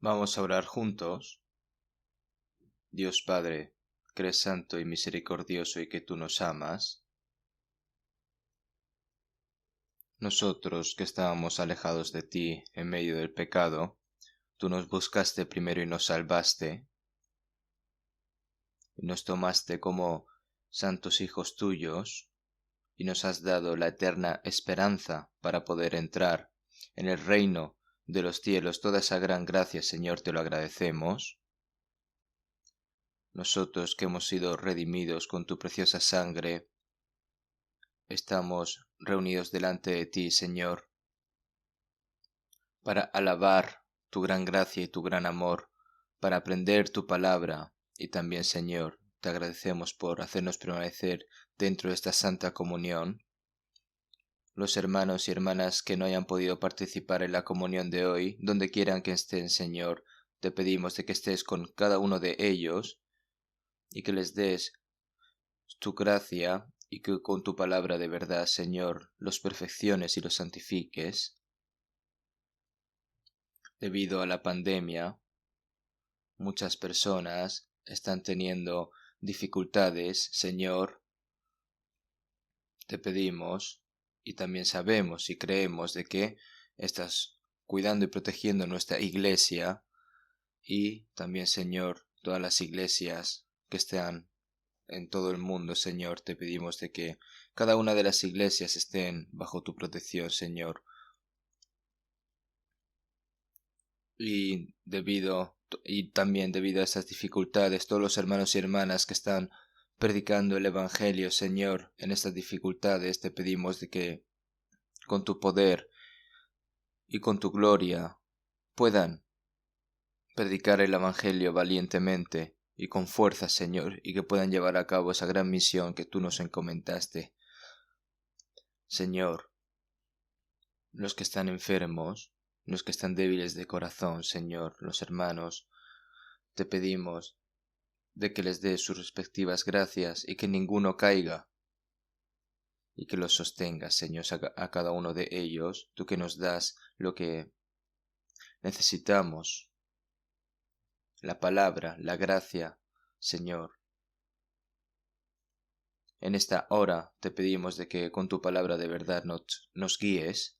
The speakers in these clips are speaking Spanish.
Vamos a orar juntos. Dios Padre, que eres santo y misericordioso y que tú nos amas. Nosotros que estábamos alejados de ti en medio del pecado, tú nos buscaste primero y nos salvaste, y nos tomaste como santos hijos tuyos, y nos has dado la eterna esperanza para poder entrar en el reino de los cielos. Toda esa gran gracia, Señor, te lo agradecemos. Nosotros que hemos sido redimidos con tu preciosa sangre, estamos reunidos delante de ti, Señor, para alabar tu gran gracia y tu gran amor, para aprender tu palabra, y también, Señor, te agradecemos por hacernos permanecer dentro de esta santa comunión. Los hermanos y hermanas que no hayan podido participar en la comunión de hoy, donde quieran que estén, Señor, te pedimos de que estés con cada uno de ellos y que les des tu gracia y que con tu palabra de verdad, Señor, los perfecciones y los santifiques. Debido a la pandemia, muchas personas están teniendo dificultades, Señor. Te pedimos y también sabemos y creemos de que estás cuidando y protegiendo nuestra iglesia y también, Señor, todas las iglesias que están en todo el mundo, Señor. Te pedimos de que cada una de las iglesias estén bajo tu protección, Señor. Y también debido a estas dificultades, todos los hermanos y hermanas que están predicando el Evangelio, Señor, en estas dificultades, te pedimos de que con tu poder y con tu gloria puedan predicar el Evangelio valientemente y con fuerza, Señor, y que puedan llevar a cabo esa gran misión que tú nos encomendaste. Señor, los que están enfermos, los que están débiles de corazón, Señor, los hermanos, te pedimos de que les des sus respectivas gracias y que ninguno caiga, y que los sostengas, Señor, a cada uno de ellos, tú que nos das lo que necesitamos, la palabra, la gracia, Señor. En esta hora te pedimos de que con tu palabra de verdad nos guíes,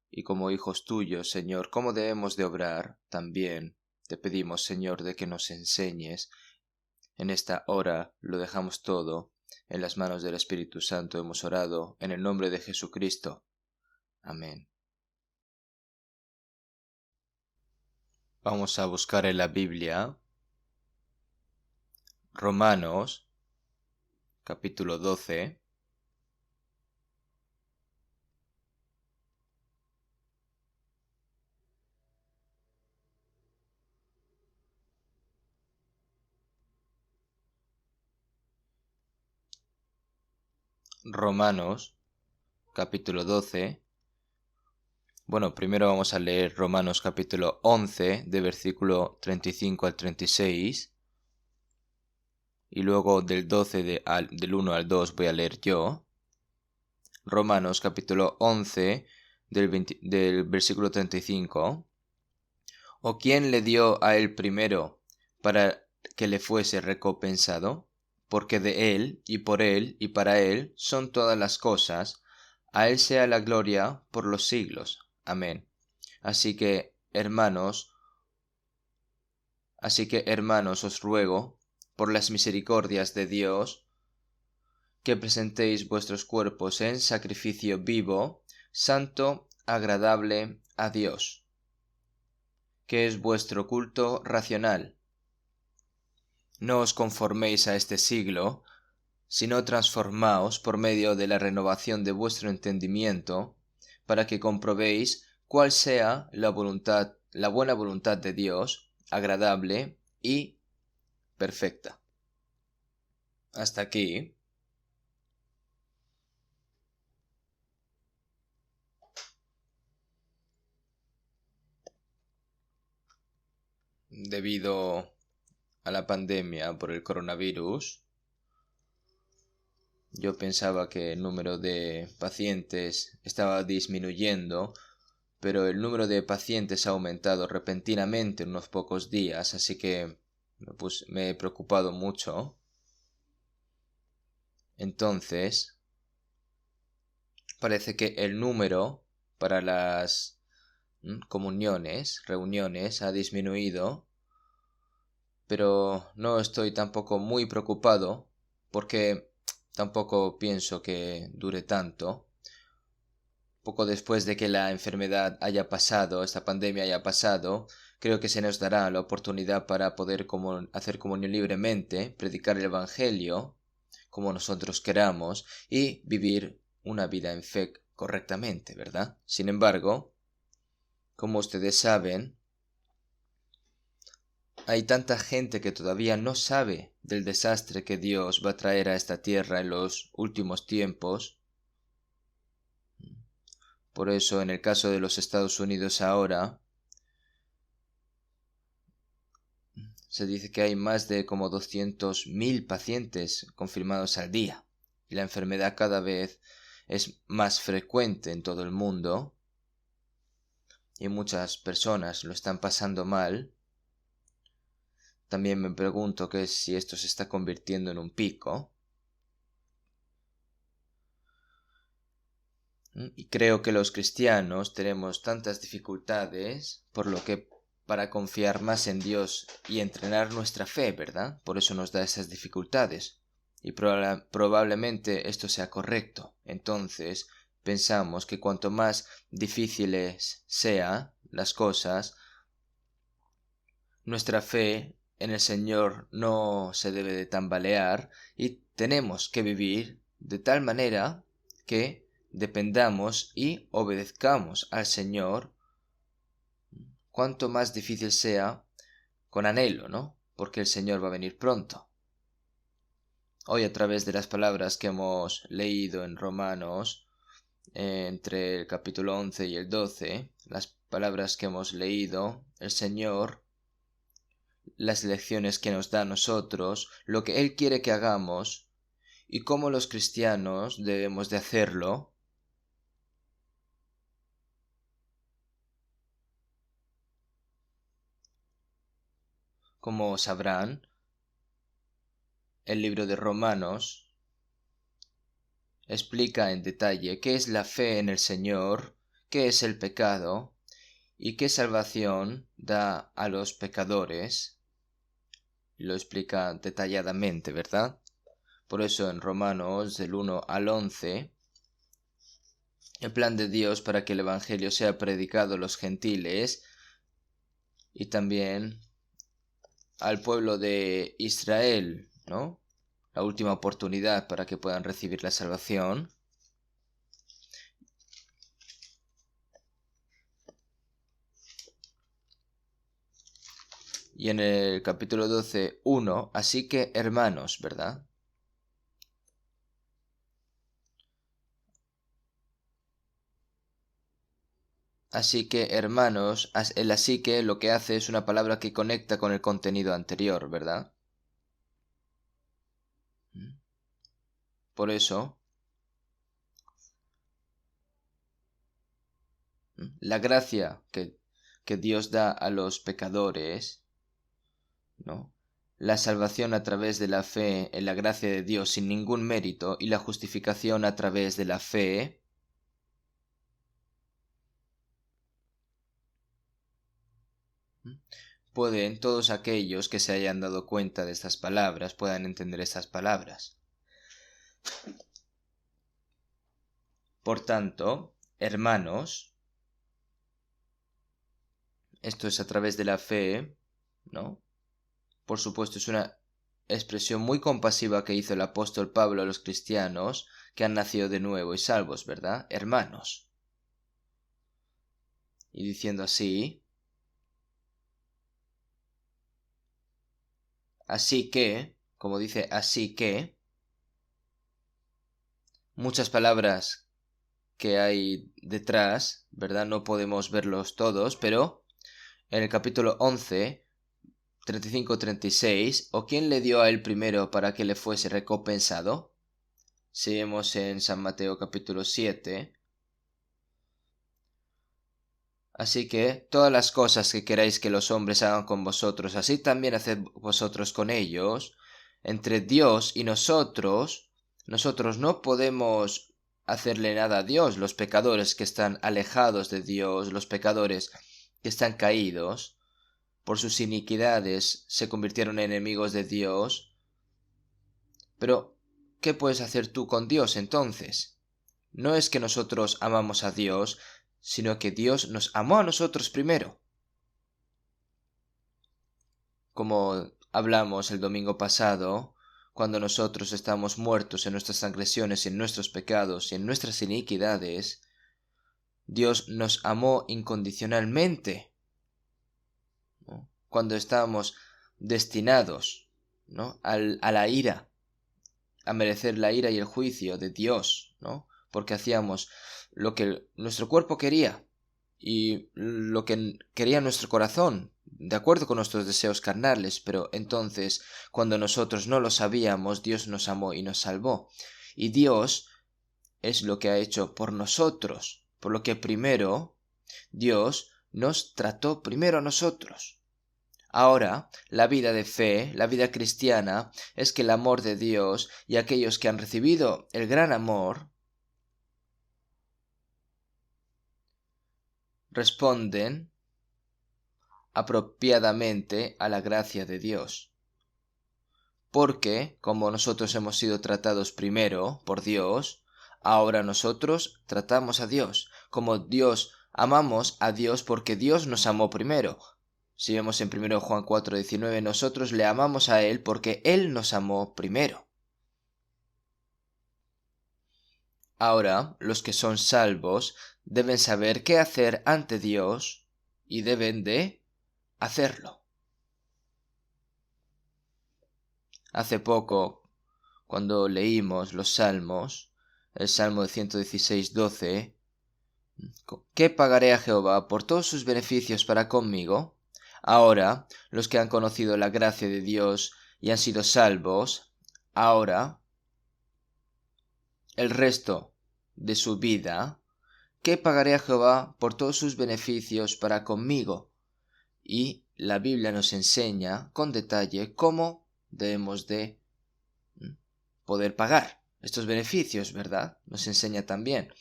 y como hijos tuyos, Señor, cómo debemos de obrar también. Te pedimos, Señor, de que nos enseñes. En esta hora lo dejamos todo en las manos del Espíritu Santo. Hemos orado en el nombre de Jesucristo. Amén. Vamos a buscar en la Biblia Romanos, capítulo 12. Romanos, capítulo 12. Bueno, primero vamos a leer Romanos capítulo 11, de versículo 35 al 36. Y luego del 12 del 1 al 2 voy a leer yo. Romanos capítulo 11, del versículo 35. ¿O quién le dio a él primero para que le fuese recompensado? Porque de él, y por él, y para él son todas las cosas. A él sea la gloria por los siglos. Amén. Así que, hermanos, os ruego, por las misericordias de Dios, que presentéis vuestros cuerpos en sacrificio vivo, santo, agradable a Dios, que es vuestro culto racional. No os conforméis a este siglo, sino transformaos por medio de la renovación de vuestro entendimiento, para que comprobéis cuál sea la buena voluntad de Dios, agradable y perfecta. Hasta aquí. Debido a la pandemia por el coronavirus, yo pensaba que el número de pacientes estaba disminuyendo, pero el número de pacientes ha aumentado repentinamente en unos pocos días, así que me he preocupado mucho. Entonces, parece que el número para las reuniones, ha disminuido, pero no estoy tampoco muy preocupado porque tampoco pienso que dure tanto. Poco después de que la enfermedad haya pasado, esta pandemia haya pasado, creo que se nos dará la oportunidad para poder hacer comunión libremente, predicar el Evangelio como nosotros queramos y vivir una vida en fe correctamente, ¿verdad? Sin embargo, como ustedes saben, hay tanta gente que todavía no sabe del desastre que Dios va a traer a esta tierra en los últimos tiempos. Por eso, en el caso de los Estados Unidos ahora, se dice que hay más de como 200.000 pacientes confirmados al día. Y la enfermedad cada vez es más frecuente en todo el mundo. Y muchas personas lo están pasando mal. También me pregunto que si esto se está convirtiendo en un pico. Y creo que los cristianos tenemos tantas dificultades, por lo que para confiar más en Dios y entrenar nuestra fe, ¿verdad? Por eso nos da esas dificultades. Y probablemente esto sea correcto. Entonces, pensamos que cuanto más difíciles sean las cosas, nuestra fe en el Señor no se debe de tambalear y tenemos que vivir de tal manera que dependamos y obedezcamos al Señor, cuanto más difícil sea, con anhelo, ¿no? Porque el Señor va a venir pronto. Hoy, a través de las palabras que hemos leído en Romanos, entre el capítulo 11 y el 12, las palabras que hemos leído, el Señor, las lecciones que nos da a nosotros, lo que Él quiere que hagamos y cómo los cristianos debemos de hacerlo. Como sabrán, el libro de Romanos explica en detalle qué es la fe en el Señor, qué es el pecado y qué salvación da a los pecadores. Y lo explica detalladamente, ¿verdad? Por eso en Romanos del 1 al 11, el plan de Dios para que el Evangelio sea predicado a los gentiles y también al pueblo de Israel, ¿no? La última oportunidad para que puedan recibir la salvación. Y en el capítulo 12, 1, así que hermanos, ¿verdad? Así que hermanos, el así que lo que hace es una palabra que conecta con el contenido anterior, ¿verdad? Por eso, la gracia que Dios da a los pecadores, ¿no? La salvación a través de la fe en la gracia de Dios sin ningún mérito y la justificación a través de la fe, pueden todos aquellos que se hayan dado cuenta de estas palabras puedan entender estas palabras. Por tanto, hermanos, esto es a través de la fe, ¿no? Por supuesto, es una expresión muy compasiva que hizo el apóstol Pablo a los cristianos que han nacido de nuevo y salvos, ¿verdad? Hermanos. Y diciendo así que, como dice así que, muchas palabras que hay detrás, ¿verdad? No podemos verlos todos, pero en el capítulo 11, 35-36, ¿o quién le dio a él primero para que le fuese recompensado? Si vemos en San Mateo capítulo 7, Así que todas las cosas que queráis que los hombres hagan con vosotros, así también haced vosotros con ellos. Entre Dios y nosotros no podemos hacerle nada a Dios. Los pecadores que están alejados de Dios, los pecadores que están caídos por sus iniquidades, se convirtieron en enemigos de Dios. Pero, ¿qué puedes hacer tú con Dios entonces? No es que nosotros amamos a Dios, sino que Dios nos amó a nosotros primero. Como hablamos el domingo pasado, cuando nosotros estamos muertos en nuestras transgresiones y en nuestros pecados y en nuestras iniquidades, Dios nos amó incondicionalmente, ¿no? Cuando estábamos destinados, ¿no?, a la ira, a merecer la ira y el juicio de Dios, ¿no?, porque hacíamos lo que nuestro cuerpo quería y lo que quería nuestro corazón, de acuerdo con nuestros deseos carnales. Pero entonces, cuando nosotros no lo sabíamos, Dios nos amó y nos salvó. Y Dios es lo que ha hecho por nosotros, por lo que primero Dios nos trató primero a nosotros. Ahora, la vida de fe, la vida cristiana, es que el amor de Dios y aquellos que han recibido el gran amor responden apropiadamente a la gracia de Dios. Porque, como nosotros hemos sido tratados primero por Dios, ahora nosotros tratamos a Dios. Como Dios, amamos a Dios porque Dios nos amó primero. Si vemos en 1 Juan 4:19, nosotros le amamos a Él porque Él nos amó primero. Ahora, los que son salvos deben saber qué hacer ante Dios y deben de hacerlo. Hace poco, cuando leímos los Salmos, el Salmo de 116:12, ¿qué pagaré a Jehová por todos sus beneficios para conmigo? Ahora, los que han conocido la gracia de Dios y han sido salvos, ahora, el resto de su vida, ¿qué pagaré a Jehová por todos sus beneficios para conmigo? Y la Biblia nos enseña con detalle cómo debemos de poder pagar estos beneficios, ¿verdad? Nos enseña también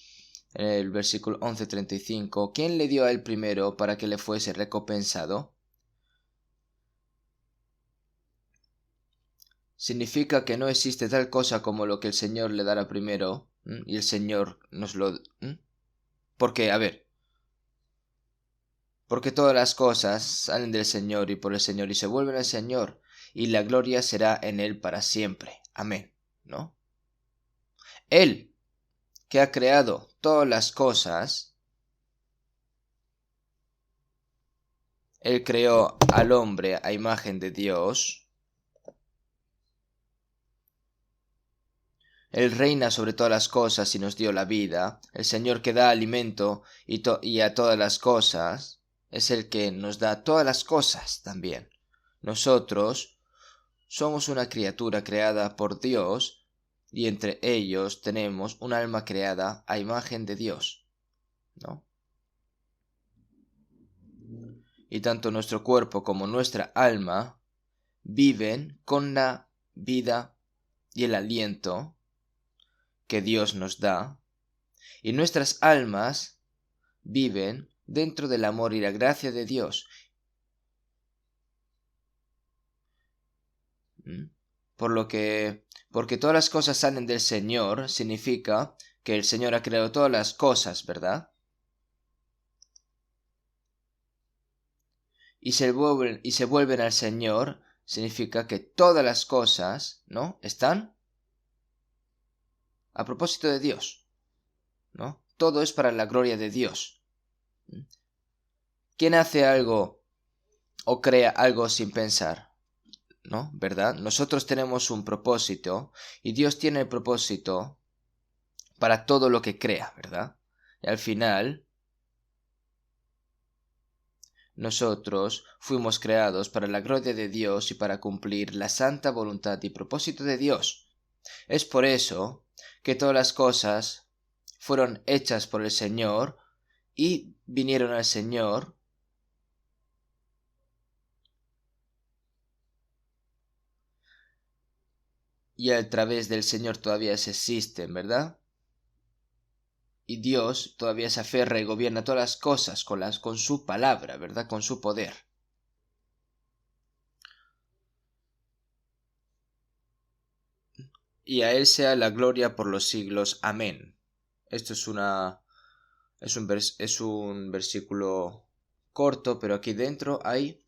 en el versículo 11:35, ¿quién le dio a él primero para que le fuese recompensado? Significa que no existe tal cosa como lo que el Señor le dará primero, y el Señor nos lo... Porque, a ver, porque todas las cosas salen del Señor y por el Señor y se vuelven al Señor, y la gloria será en Él para siempre. Amén, ¿no? Él, que ha creado todas las cosas, Él creó al hombre a imagen de Dios. Él reina sobre todas las cosas y nos dio la vida. El Señor que da alimento y a todas las cosas es el que nos da todas las cosas también. Nosotros somos una criatura creada por Dios y entre ellos tenemos un alma creada a imagen de Dios, ¿no? Y tanto nuestro cuerpo como nuestra alma viven con la vida y el aliento que Dios nos da, y nuestras almas viven dentro del amor y la gracia de Dios. Porque todas las cosas salen del Señor, significa que el Señor ha creado todas las cosas, ¿verdad? Y se vuelven al Señor, significa que todas las cosas, ¿no?, están a propósito de Dios, ¿no? Todo es para la gloria de Dios. ¿Quién hace algo o crea algo sin pensar? ¿No? ¿Verdad? Nosotros tenemos un propósito y Dios tiene el propósito para todo lo que crea, ¿verdad? Y al final, nosotros fuimos creados para la gloria de Dios y para cumplir la santa voluntad y propósito de Dios. Es por eso que todas las cosas fueron hechas por el Señor y vinieron al Señor, y a través del Señor todavía se existen, ¿verdad? Y Dios todavía se aferra y gobierna todas las cosas con su palabra, ¿verdad? Con su poder. Y a Él sea la gloria por los siglos. Amén. Esto es un versículo corto, pero aquí dentro hay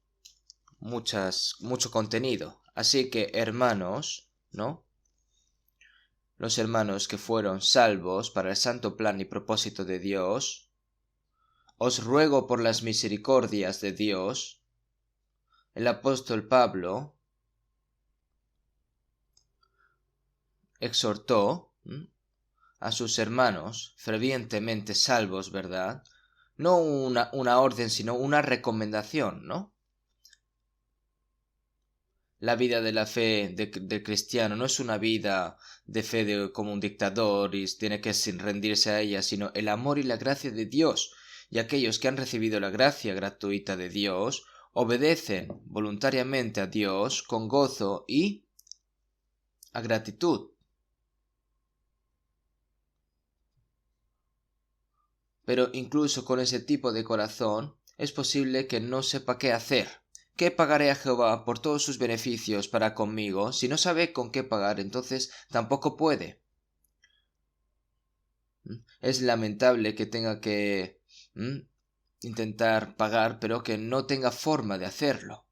mucho contenido. Así que, hermanos, ¿no? Los hermanos que fueron salvos para el santo plan y propósito de Dios, os ruego por las misericordias de Dios. El apóstol Pablo exhortó a sus hermanos fervientemente salvos, ¿verdad? No una orden, sino una recomendación, ¿no? La vida de la fe del cristiano no es una vida de fe como un dictador y tiene que rendirse a ella, sino el amor y la gracia de Dios. Y aquellos que han recibido la gracia gratuita de Dios obedecen voluntariamente a Dios con gozo y a gratitud. Pero incluso con ese tipo de corazón es posible que no sepa qué hacer. ¿Qué pagaré a Jehová por todos sus beneficios para conmigo? Si no sabe con qué pagar, entonces tampoco puede. Es lamentable que tenga que intentar pagar, pero que no tenga forma de hacerlo.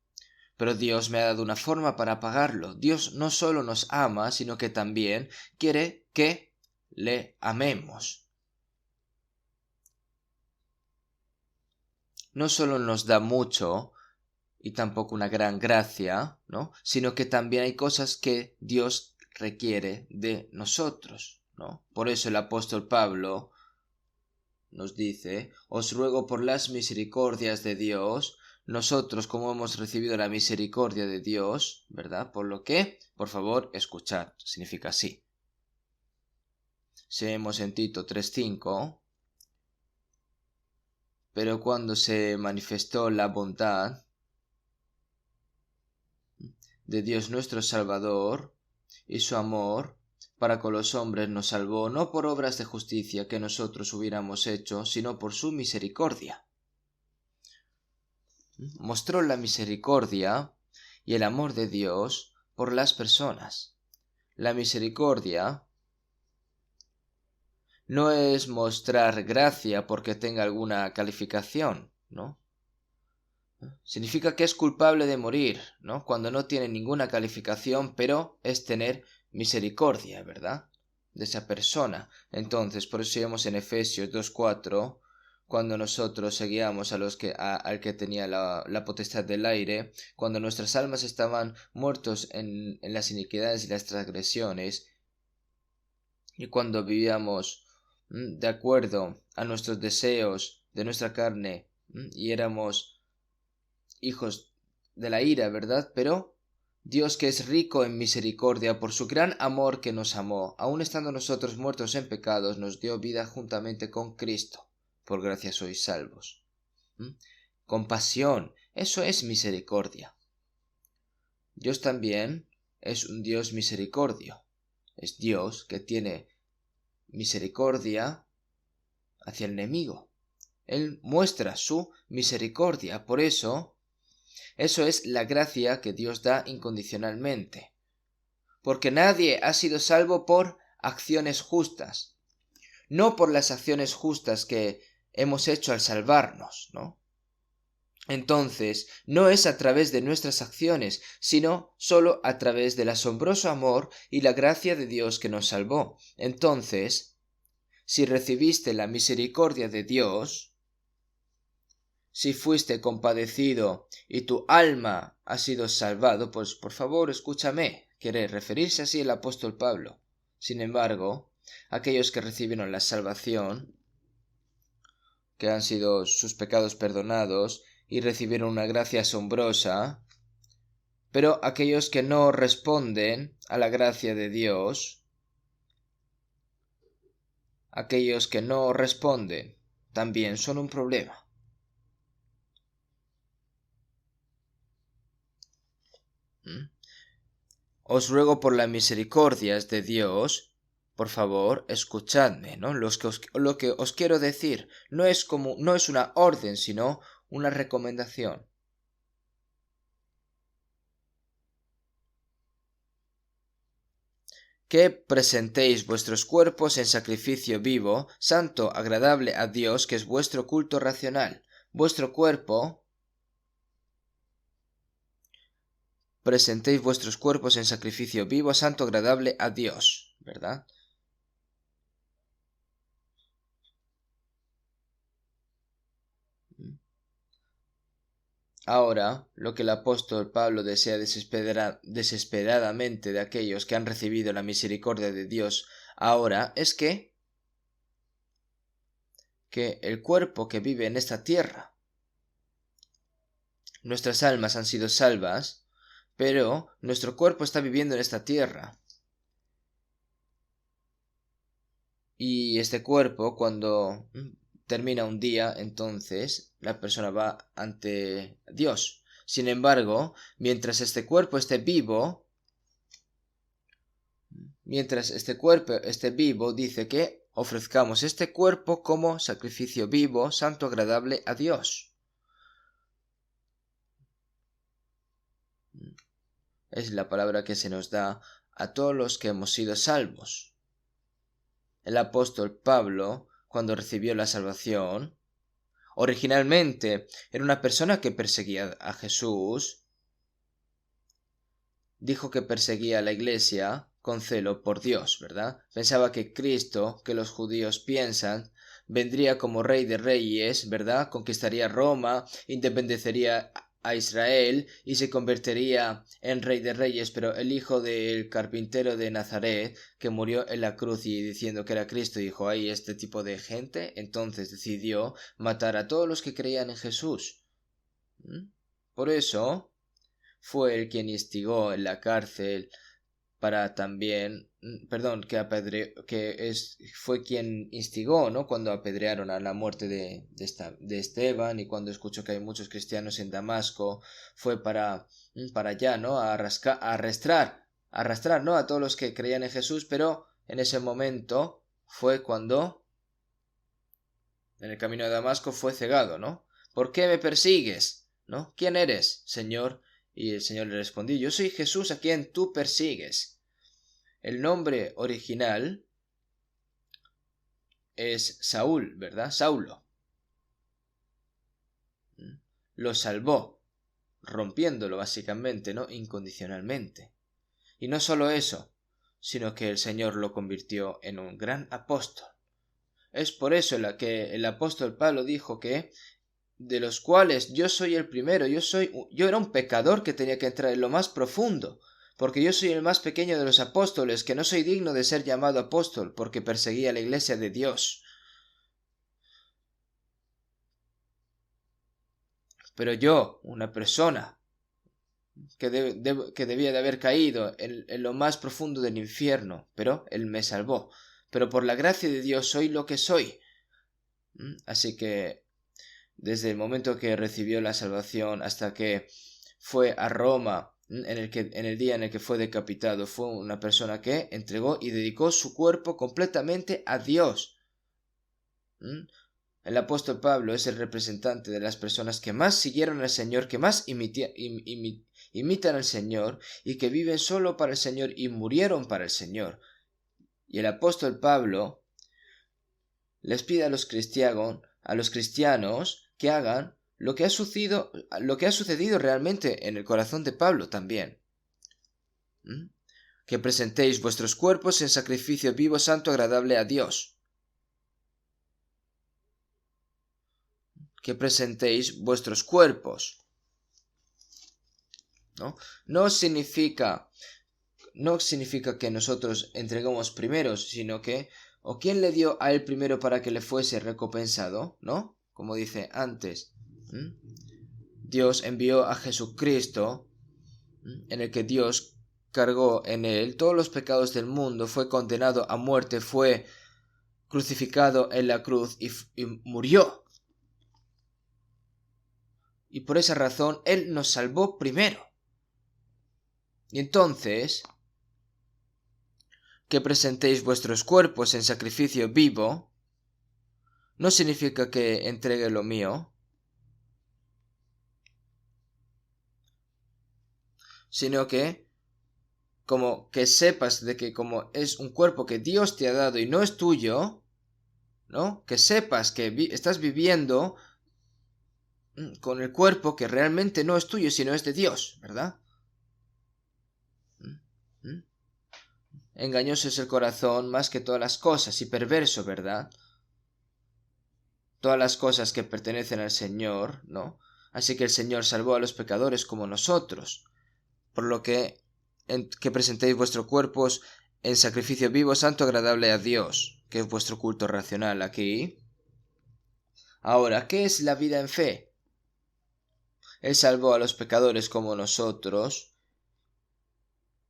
Pero Dios me ha dado una forma para pagarlo. Dios no solo nos ama, sino que también quiere que le amemos. No solo nos da mucho y tampoco una gran gracia, ¿no? Sino que también hay cosas que Dios requiere de nosotros, ¿no? Por eso el apóstol Pablo nos dice: os ruego por las misericordias de Dios. Nosotros, como hemos recibido la misericordia de Dios, ¿verdad? Por lo que, por favor, escuchad, significa así. Seemos en Tito 3:5. Pero cuando se manifestó la bondad de Dios nuestro Salvador y su amor para con los hombres, nos salvó no por obras de justicia que nosotros hubiéramos hecho, sino por su misericordia. Mostró la misericordia y el amor de Dios por las personas. La misericordia no es mostrar gracia porque tenga alguna calificación, ¿no? Significa que es culpable de morir, ¿no? Cuando no tiene ninguna calificación, pero es tener misericordia, ¿verdad? De esa persona. Entonces, por eso vemos en Efesios 2:4, cuando nosotros seguíamos al que tenía la potestad del aire, cuando nuestras almas estaban muertos en las iniquidades y las transgresiones, y cuando vivíamos de acuerdo a nuestros deseos de nuestra carne, y éramos hijos de la ira, ¿verdad? Pero Dios, que es rico en misericordia por su gran amor que nos amó, aun estando nosotros muertos en pecados, nos dio vida juntamente con Cristo. Por gracia sois salvos. Compasión, eso es misericordia. Dios también es un Dios misericordio. Es Dios que tiene misericordia hacia el enemigo. Él muestra su misericordia. Por eso es la gracia que Dios da incondicionalmente. Porque nadie ha sido salvo por acciones justas. No por las acciones justas que hemos hecho al salvarnos, ¿no? Entonces, no es a través de nuestras acciones, sino solo a través del asombroso amor y la gracia de Dios que nos salvó. Entonces, si recibiste la misericordia de Dios, si fuiste compadecido y tu alma ha sido salvado, pues por favor escúchame, quiere referirse así el apóstol Pablo. Sin embargo, aquellos que recibieron la salvación, que han sido sus pecados perdonados y recibieron una gracia asombrosa, pero aquellos que no responden a la gracia de Dios, aquellos que no responden también son un problema. Os ruego por las misericordias de Dios, por favor, escuchadme, ¿no? Lo que os quiero decir no es una orden, sino una recomendación. Que presentéis vuestros cuerpos en sacrificio vivo, santo, agradable a Dios, que es vuestro culto racional. Vuestro cuerpo, presentéis vuestros cuerpos en sacrificio vivo, santo, agradable a Dios, ¿verdad? Ahora, lo que el apóstol Pablo desea desesperadamente de aquellos que han recibido la misericordia de Dios ahora es que el cuerpo que vive en esta tierra, nuestras almas han sido salvas, pero nuestro cuerpo está viviendo en esta tierra. Y este cuerpo, cuando termina un día, entonces la persona va ante Dios. Sin embargo, mientras este cuerpo esté vivo, dice que ofrezcamos este cuerpo como sacrificio vivo, santo, agradable a Dios. Es la palabra que se nos da a todos los que hemos sido salvos. El apóstol Pablo, cuando recibió la salvación, originalmente era una persona que perseguía a Jesús. Dijo que perseguía a la iglesia con celo por Dios, ¿verdad? Pensaba que Cristo, que los judíos piensan, vendría como rey de reyes, ¿verdad? Conquistaría Roma, independizaría a Israel y se convertiría en rey de reyes, pero el hijo del carpintero de Nazaret, que murió en la cruz y diciendo que era Cristo, dijo, ¿hay este tipo de gente? Entonces decidió matar a todos los que creían en Jesús. Por eso fue el quien instigó en la cárcel para también, fue quien instigó, ¿no? Cuando apedrearon a la muerte de Esteban, y cuando escuchó que hay muchos cristianos en Damasco, fue para allá, ¿no? A arrastrar, ¿no? A todos los que creían en Jesús, pero en ese momento fue cuando en el camino de Damasco fue cegado, ¿no? ¿Por qué me persigues? ¿No? ¿Quién eres, Señor? Y el Señor le respondió, yo soy Jesús a quien tú persigues. El nombre original es Saúl, ¿verdad? Saulo. Lo salvó, rompiéndolo básicamente, ¿no? Incondicionalmente. Y no solo eso, sino que el Señor lo convirtió en un gran apóstol. Es por eso que el apóstol Pablo dijo que de los cuales yo soy el primero, yo era un pecador que tenía que entrar en lo más profundo, porque yo soy el más pequeño de los apóstoles, que no soy digno de ser llamado apóstol, porque perseguía a la iglesia de Dios. Pero yo, una persona que debía de haber caído en lo más profundo del infierno, pero Él me salvó. Pero por la gracia de Dios soy lo que soy. Así que desde el momento que recibió la salvación hasta que fue a Roma, en el día en el que fue decapitado, fue una persona que entregó y dedicó su cuerpo completamente a Dios. El apóstol Pablo es el representante de las personas que más siguieron al Señor, que más imitan al Señor y que viven solo para el Señor y murieron para el Señor. Y el apóstol Pablo les pide a los cristianos que hagan lo que ha sucedido realmente en el corazón de Pablo también. Que presentéis vuestros cuerpos en sacrificio vivo, santo, agradable a Dios. Que presentéis vuestros cuerpos. No significa que nosotros entreguemos primero, sino que, ¿o quién le dio a él primero para que le fuese recompensado? ¿No? Como dice antes. Dios envió a Jesucristo, en el que Dios cargó en él todos los pecados del mundo, fue condenado a muerte, fue crucificado en la cruz y murió. Y por esa razón Él nos salvó primero. Y entonces, que presentéis vuestros cuerpos en sacrificio vivo, no significa que entregue lo mío, sino que como que sepas de que como es un cuerpo que Dios te ha dado y no es tuyo, ¿no? Que sepas que estás viviendo con el cuerpo que realmente no es tuyo, sino es de Dios, ¿verdad? Engañoso es el corazón más que todas las cosas y perverso, ¿verdad? Todas las cosas que pertenecen al Señor, ¿no? Así que el Señor salvó a los pecadores como nosotros, por lo que presentéis vuestros cuerpos en sacrificio vivo, santo, agradable a Dios, que es vuestro culto racional aquí. Ahora, ¿qué es la vida en fe? Él salvó a los pecadores como nosotros,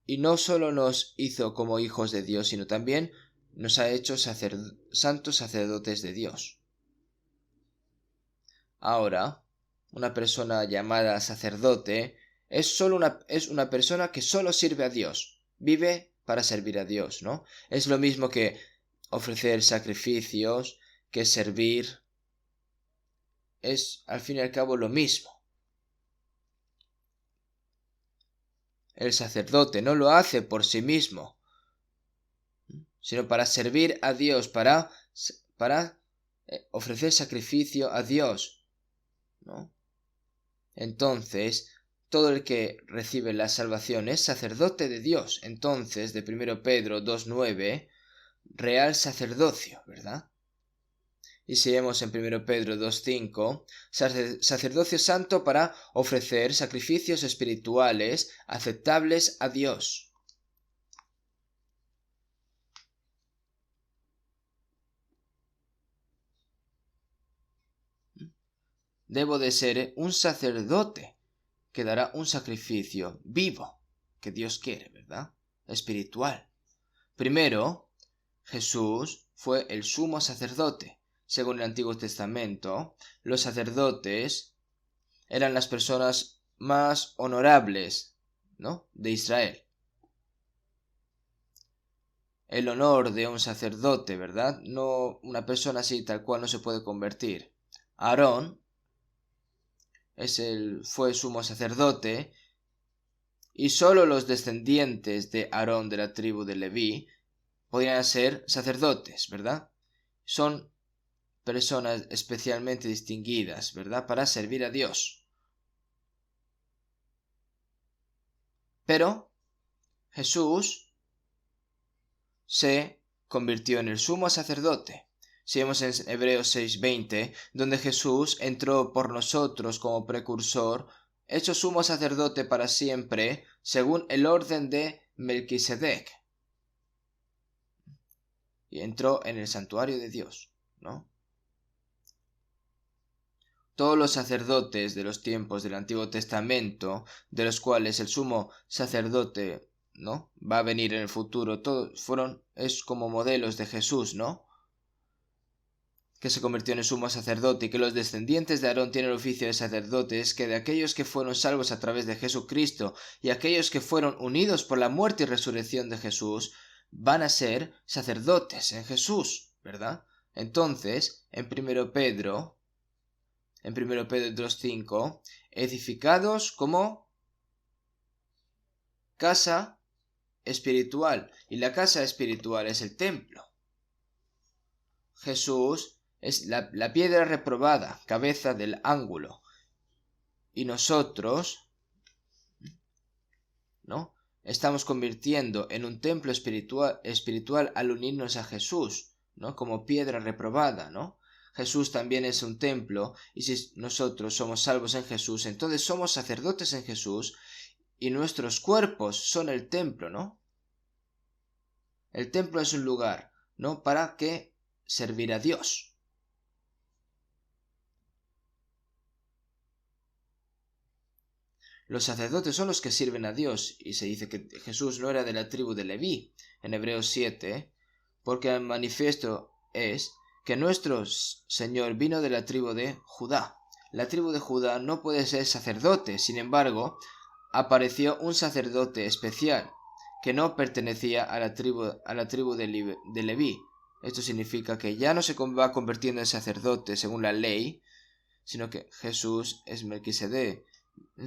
y no solo nos hizo como hijos de Dios, sino también nos ha hecho santos sacerdotes de Dios. Ahora, una persona llamada sacerdote es una persona que solo sirve a Dios, vive para servir a Dios, ¿no? Es lo mismo que ofrecer sacrificios, que servir, es al fin y al cabo lo mismo. El sacerdote no lo hace por sí mismo, sino para servir a Dios, para ofrecer sacrificio a Dios, ¿no? Entonces, todo el que recibe la salvación es sacerdote de Dios. Entonces, de 1 Pedro 2:9, real sacerdocio, ¿verdad? Y si vemos en 1 Pedro 2:5, sacerdocio santo para ofrecer sacrificios espirituales aceptables a Dios. Debo de ser un sacerdote que dará un sacrificio vivo que Dios quiere, ¿verdad? Espiritual. Primero, Jesús fue el sumo sacerdote. Según el Antiguo Testamento, los sacerdotes eran las personas más honorables, ¿no?, de Israel. El honor de un sacerdote, ¿verdad? No, una persona así tal cual no se puede convertir. Aarón fue sumo sacerdote, y solo los descendientes de Aarón de la tribu de Leví podían ser sacerdotes, ¿verdad? Son personas especialmente distinguidas, ¿verdad?, para servir a Dios. Pero Jesús se convirtió en el sumo sacerdote. Si vemos en Hebreos 6:20, donde Jesús entró por nosotros como precursor, hecho sumo sacerdote para siempre, según el orden de Melquisedec. Y entró en el santuario de Dios, ¿no? Todos los sacerdotes de los tiempos del Antiguo Testamento, de los cuales el sumo sacerdote, ¿no?, va a venir en el futuro, todos es como modelos de Jesús, ¿no?, que se convirtió en el sumo sacerdote, y que los descendientes de Aarón tienen el oficio de sacerdotes, que de aquellos que fueron salvos a través de Jesucristo y aquellos que fueron unidos por la muerte y resurrección de Jesús, van a ser sacerdotes en Jesús, ¿verdad? Entonces, en 1 Pedro 2:5, edificados como casa espiritual, y la casa espiritual es el templo. Jesús es la piedra reprobada, cabeza del ángulo, y nosotros, ¿no?, estamos convirtiendo en un templo espiritual al unirnos a Jesús, ¿no?, como piedra reprobada, ¿no? Jesús también es un templo, y si nosotros somos salvos en Jesús, entonces somos sacerdotes en Jesús, y nuestros cuerpos son el templo, ¿no? El templo es un lugar, ¿no?, para que servir a Dios. Los sacerdotes son los que sirven a Dios, y se dice que Jesús no era de la tribu de Leví, en Hebreos 7, porque el manifiesto es que nuestro Señor vino de la tribu de Judá. La tribu de Judá no puede ser sacerdote, sin embargo, apareció un sacerdote especial que no pertenecía a la tribu de Leví. Esto significa que ya no se va convirtiendo en sacerdote según la ley, sino que Jesús es Melquisedec,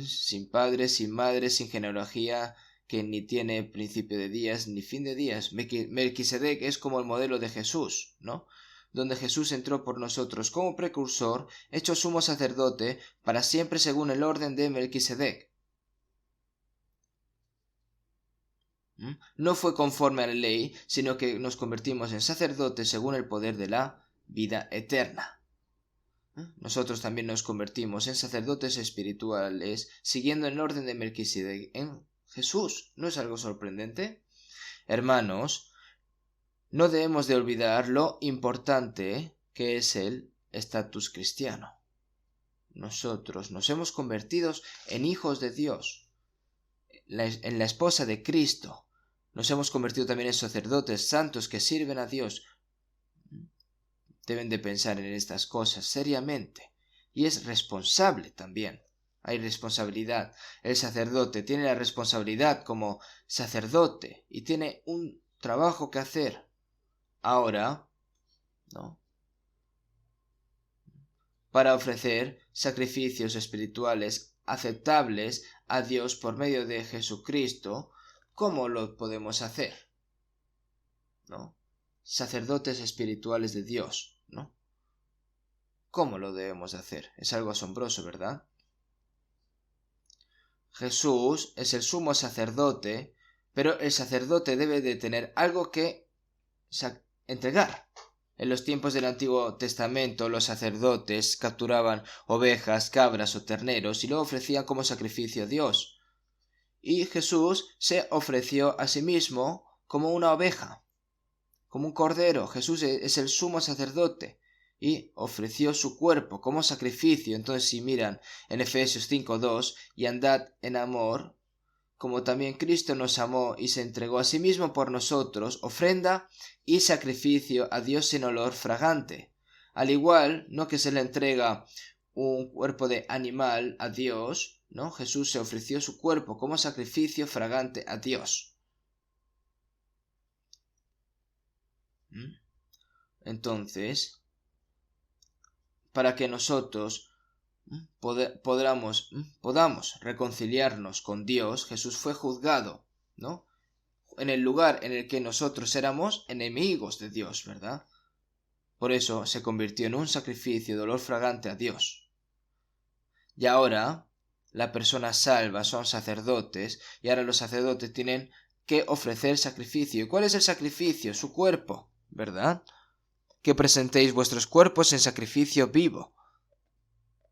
sin padre, sin madre, sin genealogía, que ni tiene principio de días ni fin de días. Melquisedec es como el modelo de Jesús, ¿no? Donde Jesús entró por nosotros como precursor, hecho sumo sacerdote para siempre según el orden de Melquisedec. No fue conforme a la ley, sino que nos convertimos en sacerdotes según el poder de la vida eterna. Nosotros también nos convertimos en sacerdotes espirituales siguiendo el orden de Melquisedec en Jesús. ¿No es algo sorprendente? Hermanos, no debemos de olvidar lo importante que es el estatus cristiano. Nosotros nos hemos convertido en hijos de Dios, en la esposa de Cristo. Nos hemos convertido también en sacerdotes santos que sirven a Dios. Deben de pensar en estas cosas seriamente. Y es responsable también. Hay responsabilidad. El sacerdote tiene la responsabilidad como sacerdote y tiene un trabajo que hacer. Ahora, ¿no? Para ofrecer sacrificios espirituales aceptables a Dios por medio de Jesucristo, ¿cómo lo podemos hacer? ¿No? Sacerdotes espirituales de Dios, ¿no? ¿Cómo lo debemos hacer? Es algo asombroso, ¿verdad? Jesús es el sumo sacerdote, pero el sacerdote debe de tener algo que entregar. En los tiempos del Antiguo Testamento, los sacerdotes capturaban ovejas, cabras o terneros y lo ofrecían como sacrificio a Dios. Y Jesús se ofreció a sí mismo como una oveja, como un cordero. Jesús es el sumo sacerdote y ofreció su cuerpo como sacrificio. Entonces, si miran en Efesios 5:2, y andad en amor, como también Cristo nos amó y se entregó a sí mismo por nosotros, ofrenda y sacrificio a Dios sin olor fragante. Al igual, no que se le entrega un cuerpo de animal a Dios, ¿no? Jesús se ofreció su cuerpo como sacrificio fragante a Dios. Entonces, para que nosotros podamos reconciliarnos con Dios, Jesús fue juzgado, ¿no? En el lugar en el que nosotros éramos enemigos de Dios, ¿verdad? Por eso se convirtió en un sacrificio de olor fragante a Dios. Y ahora la persona salva son sacerdotes, y ahora los sacerdotes tienen que ofrecer sacrificio. ¿Y cuál es el sacrificio? Su cuerpo, ¿verdad? Que presentéis vuestros cuerpos en sacrificio vivo,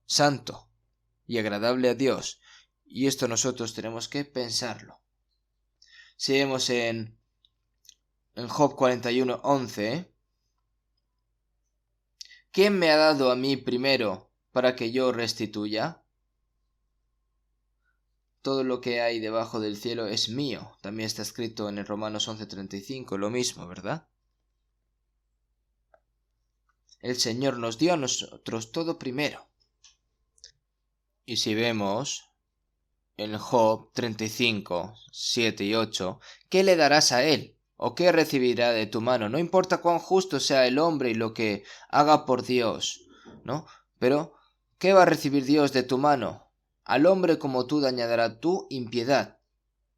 santo y agradable a Dios. Y esto nosotros tenemos que pensarlo. Si vemos en Job 41:11, ¿quién me ha dado a mí primero para que yo restituya? Todo lo que hay debajo del cielo es mío. También está escrito en el Romanos 11:35, lo mismo, ¿verdad? El Señor nos dio a nosotros todo primero. Y si vemos en Job 35:7 y 8, ¿qué le darás a él? ¿O qué recibirá de tu mano? No importa cuán justo sea el hombre y lo que haga por Dios, ¿no? Pero, ¿qué va a recibir Dios de tu mano? Al hombre como tú dañará tu impiedad,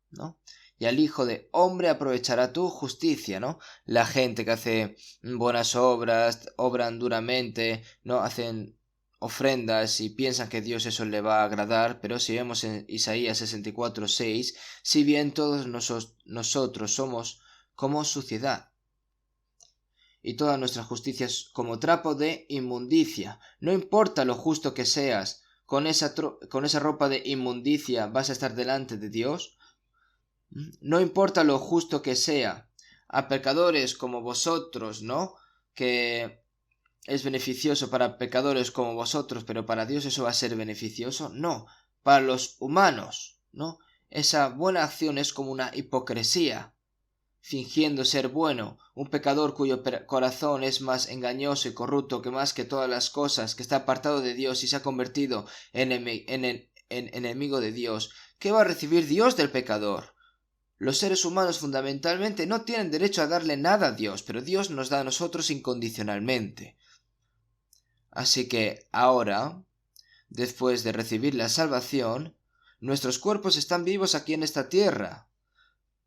¿no? Y al hijo de hombre aprovechará tu justicia, ¿no? La gente que hace buenas obras, obran duramente, ¿no? Hacen ofrendas y piensan que Dios eso le va a agradar, pero si vemos en Isaías 64:6, si bien todos nosotros somos como suciedad, y todas nuestras justicias como trapo de inmundicia, no importa lo justo que seas, con esa ropa de inmundicia vas a estar delante de Dios. No importa lo justo que sea, a pecadores como vosotros, ¿no? Que es beneficioso para pecadores como vosotros, pero para Dios eso va a ser beneficioso. No, para los humanos, ¿no? Esa buena acción es como una hipocresía. fingiendo ser bueno, un pecador cuyo corazón es más engañoso y corrupto que más que todas las cosas, que está apartado de Dios y se ha convertido en enemigo de Dios, ¿qué va a recibir Dios del pecador? Los seres humanos fundamentalmente no tienen derecho a darle nada a Dios, pero Dios nos da a nosotros incondicionalmente. Así que ahora, después de recibir la salvación, nuestros cuerpos están vivos aquí en esta tierra.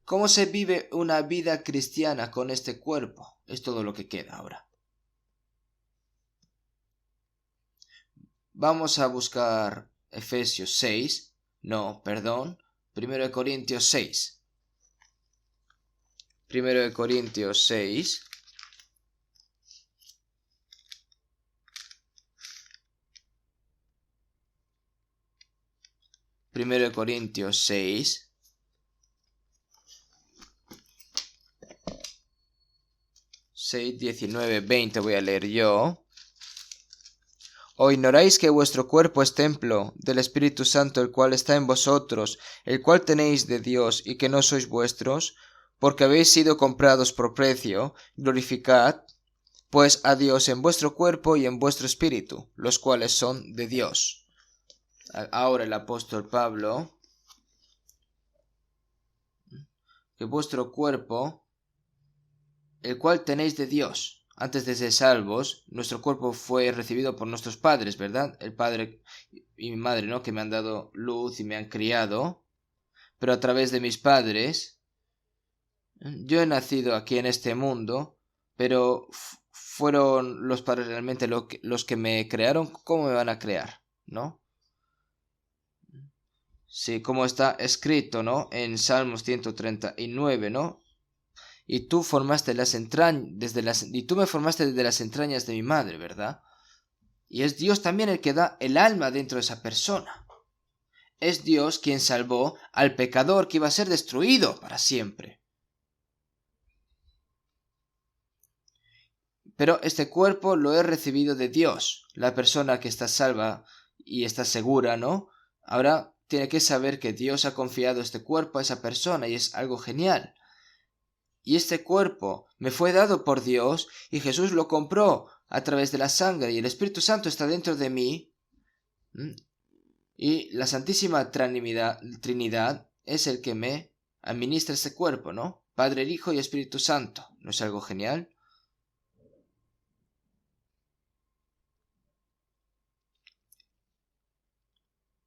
¿Cómo se vive una vida cristiana con este cuerpo? Es todo lo que queda ahora. Vamos a buscar Efesios 6. No, perdón. 1 Corintios 6. 1 Corintios 6. Primero de Corintios 6. 6, 19, 20 voy a leer yo. ¿O ignoráis que vuestro cuerpo es templo del Espíritu Santo, el cual está en vosotros, el cual tenéis de Dios, y que no sois vuestros? Porque habéis sido comprados por precio. Glorificad, pues, a Dios en vuestro cuerpo y en vuestro espíritu, los cuales son de Dios. Ahora el apóstol Pablo, que vuestro cuerpo, el cual tenéis de Dios. Antes de ser salvos, nuestro cuerpo fue recibido por nuestros padres, ¿verdad? El padre y mi madre, ¿no? Que me han dado luz y me han criado. Pero a través de mis padres, yo he nacido aquí en este mundo, pero fueron los padres realmente los que me crearon. ¿Cómo me van a crear? ¿No? Sí, como está escrito, ¿no? En Salmos 139, ¿no? Y tú formaste y tú me formaste desde las entrañas de mi madre, ¿verdad? Y es Dios también el que da el alma dentro de esa persona. Es Dios quien salvó al pecador que iba a ser destruido para siempre. Pero este cuerpo lo he recibido de Dios. La persona que está salva y está segura, ¿no? Ahora tiene que saber que Dios ha confiado este cuerpo a esa persona y es algo genial. Y este cuerpo me fue dado por Dios y Jesús lo compró a través de la sangre y el Espíritu Santo está dentro de mí. Y la Santísima Trinidad es el que me administra este cuerpo, ¿no? Padre, el Hijo y Espíritu Santo. ¿No es algo genial?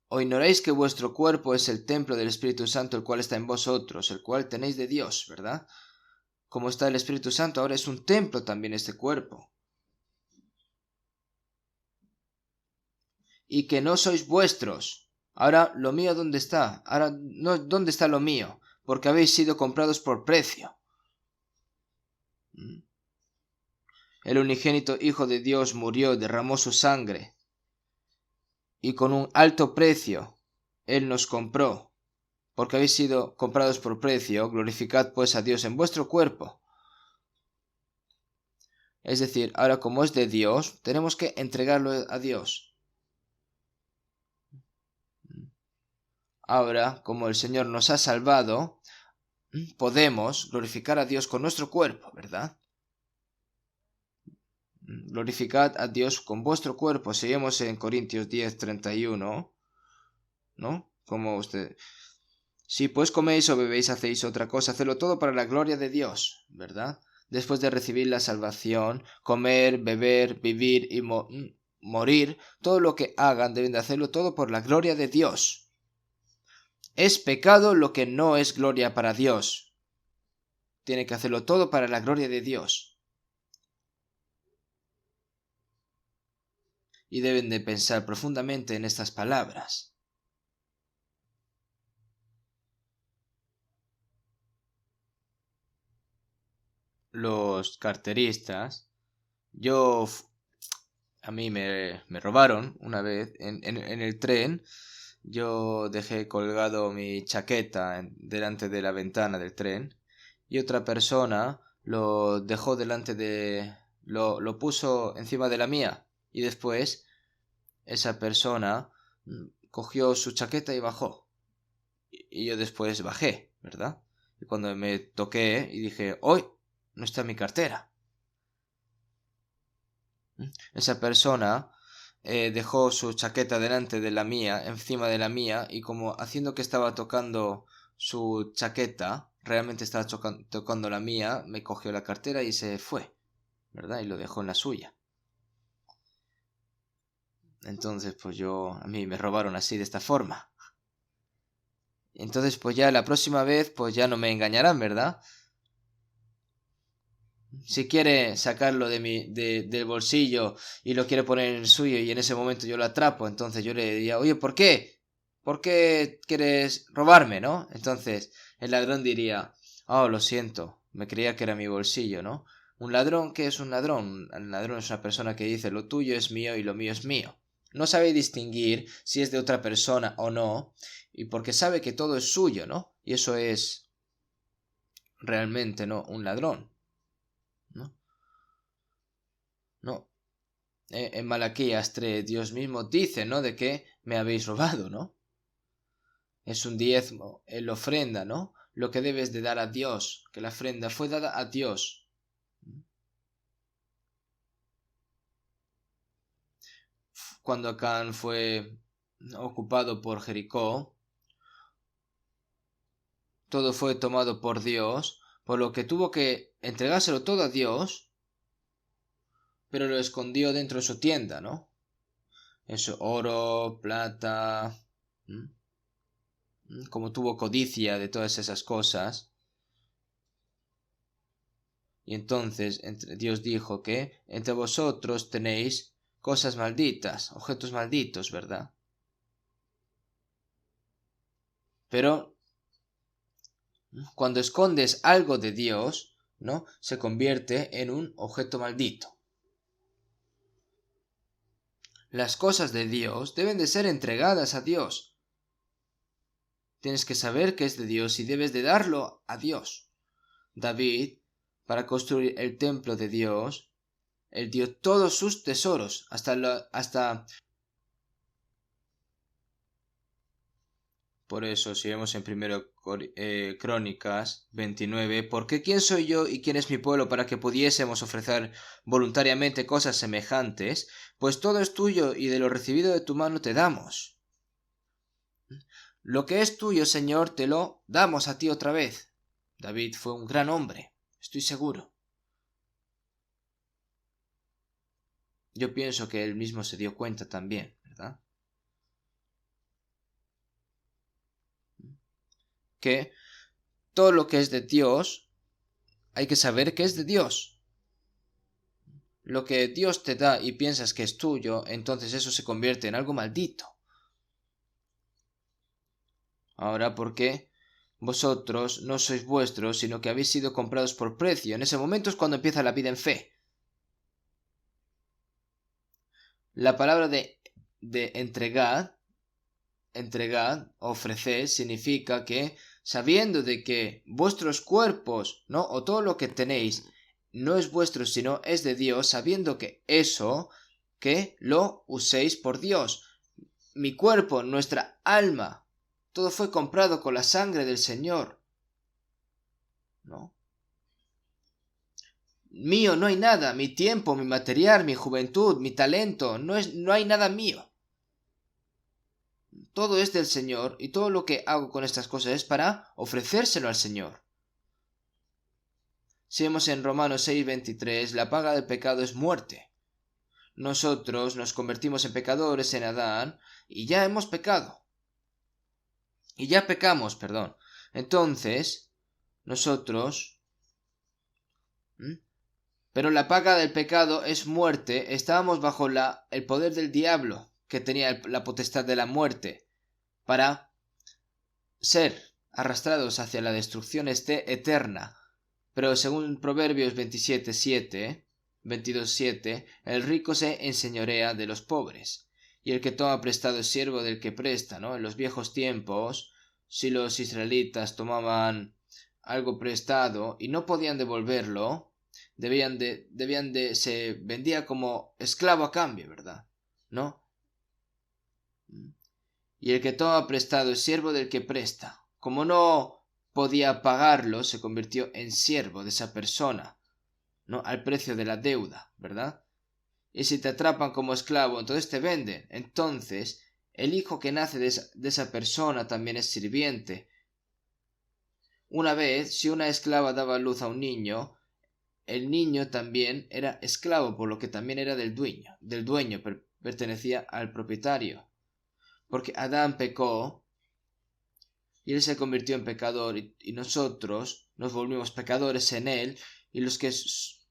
¿O ignoráis que vuestro cuerpo es el templo del Espíritu Santo, el cual está en vosotros, el cual tenéis de Dios, ¿verdad? Como está el Espíritu Santo, ahora es un templo también este cuerpo. Y que no sois vuestros. Ahora, ¿lo mío dónde está? Ahora, no, ¿dónde está lo mío? Porque habéis sido comprados por precio. El unigénito Hijo de Dios murió, derramó su sangre. Y con un alto precio Él nos compró. Porque habéis sido comprados por precio, glorificad pues a Dios en vuestro cuerpo. Es decir, ahora como es de Dios, tenemos que entregarlo a Dios. Ahora, como el Señor nos ha salvado, podemos glorificar a Dios con nuestro cuerpo, ¿verdad? Glorificad a Dios con vuestro cuerpo. Seguimos en Corintios 10:31, ¿no? Como usted... Si pues coméis o bebéis, hacéis otra cosa, hacedlo todo para la gloria de Dios, ¿verdad? Después de recibir la salvación, comer, beber, vivir y morir, todo lo que hagan deben de hacerlo todo por la gloria de Dios. Es pecado lo que no es gloria para Dios. Tiene que hacerlo todo para la gloria de Dios. Y deben de pensar profundamente en estas palabras. Los carteristas, a mí me robaron una vez en el tren. Yo dejé colgado mi chaqueta delante de la ventana del tren y otra persona lo dejó lo puso encima de la mía y después esa persona cogió su chaqueta y bajó y yo después bajé, ¿verdad? Y cuando me toqué y dije, ¡hoy! No está mi cartera. Esa persona dejó su chaqueta delante de la mía, encima de la mía, y como haciendo que estaba tocando su chaqueta, realmente estaba tocando la mía, me cogió la cartera y se fue, ¿verdad? Y lo dejó en la suya. Entonces, pues a mí me robaron así, de esta forma. Entonces, pues ya la próxima vez, pues ya no me engañarán, ¿verdad? Si quiere sacarlo del bolsillo y lo quiere poner en el suyo y en ese momento yo lo atrapo, entonces yo le diría, oye, ¿por qué? ¿Por qué quieres robarme, no? Entonces el ladrón diría, oh, lo siento, me creía que era mi bolsillo, ¿no? Un ladrón, ¿qué es un ladrón? Un ladrón es una persona que dice, lo tuyo es mío y lo mío es mío. No sabe distinguir si es de otra persona o no, y porque sabe que todo es suyo, ¿no? Y eso es realmente, ¿no? Un ladrón, ¿no? No. En Malaquías 3, Dios mismo dice, ¿no? De que me habéis robado, ¿no? Es un diezmo, la ofrenda, ¿no? Lo que debes de dar a Dios, que la ofrenda fue dada a Dios. Cuando Acán fue ocupado por Jericó, todo fue tomado por Dios, por lo que tuvo que entregárselo todo a Dios, pero lo escondió dentro de su tienda, ¿no? Eso, oro, plata, como tuvo codicia de todas esas cosas. Y entonces Dios dijo que entre vosotros tenéis cosas malditas, objetos malditos, ¿verdad? Pero cuando escondes algo de Dios, ¿no? Se convierte en un objeto maldito. Las cosas de Dios deben de ser entregadas a Dios. Tienes que saber que es de Dios y debes de darlo a Dios. David, para construir el templo de Dios, él dio todos sus tesoros, hasta por eso, si vemos en primero Crónicas 29, porque ¿quién soy yo y quién es mi pueblo para que pudiésemos ofrecer voluntariamente cosas semejantes? Pues todo es tuyo y de lo recibido de tu mano te damos. Lo que es tuyo, Señor, te lo damos a ti otra vez. David fue un gran hombre, estoy seguro. Yo pienso que él mismo se dio cuenta también, ¿verdad? Que todo lo que es de Dios, hay que saber que es de Dios. Lo que Dios te da y piensas que es tuyo, entonces eso se convierte en algo maldito. Ahora, ¿por qué? Vosotros no sois vuestros, sino que habéis sido comprados por precio. En ese momento es cuando empieza la vida en fe. La palabra de entregad, ofrecer, significa que, sabiendo de que vuestros cuerpos, ¿no? O todo lo que tenéis, no es vuestro, sino es de Dios, sabiendo que eso, que lo uséis por Dios. Mi cuerpo, nuestra alma, todo fue comprado con la sangre del Señor, ¿no? Mío no hay nada, mi tiempo, mi material, mi juventud, mi talento, no hay nada mío. Todo es del Señor y todo lo que hago con estas cosas es para ofrecérselo al Señor. Si vemos en Romanos 6:23, la paga del pecado es muerte. Nosotros nos convertimos en pecadores en Adán y ya hemos pecado. Y ya pecamos, perdón. Entonces, nosotros... Pero la paga del pecado es muerte. Estábamos bajo el poder del diablo, que tenía la potestad de la muerte, para ser arrastrados hacia la destrucción eterna. Pero según Proverbios 22:7, el rico se enseñorea de los pobres, y el que toma prestado es siervo del que presta, ¿no? En los viejos tiempos, si los israelitas tomaban algo prestado y no podían devolverlo, se vendía como esclavo a cambio, ¿verdad? ¿No? Y el que toma prestado es siervo del que presta. Como no podía pagarlo, se convirtió en siervo de esa persona, ¿no? Al precio de la deuda, ¿verdad? Y si te atrapan como esclavo, entonces te venden. Entonces, el hijo que nace de esa persona también es sirviente. Una vez, si una esclava daba luz a un niño, el niño también era esclavo, por lo que también era del dueño, pertenecía al propietario. Porque Adán pecó y él se convirtió en pecador y nosotros nos volvimos pecadores en él, y los que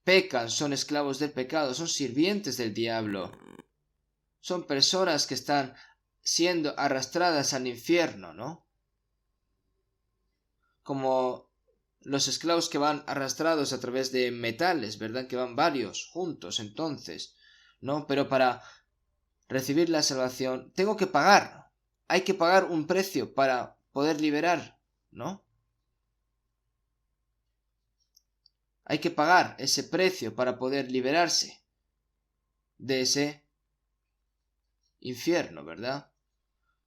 pecan son esclavos del pecado, son sirvientes del diablo. Son personas que están siendo arrastradas al infierno, ¿no? Como los esclavos que van arrastrados a través de metales, ¿verdad? Que van varios juntos, entonces, ¿no? Pero para recibir la salvación tengo que pagar. Hay que pagar un precio para poder liberar, ¿no? Hay que pagar ese precio para poder liberarse de ese infierno, ¿verdad?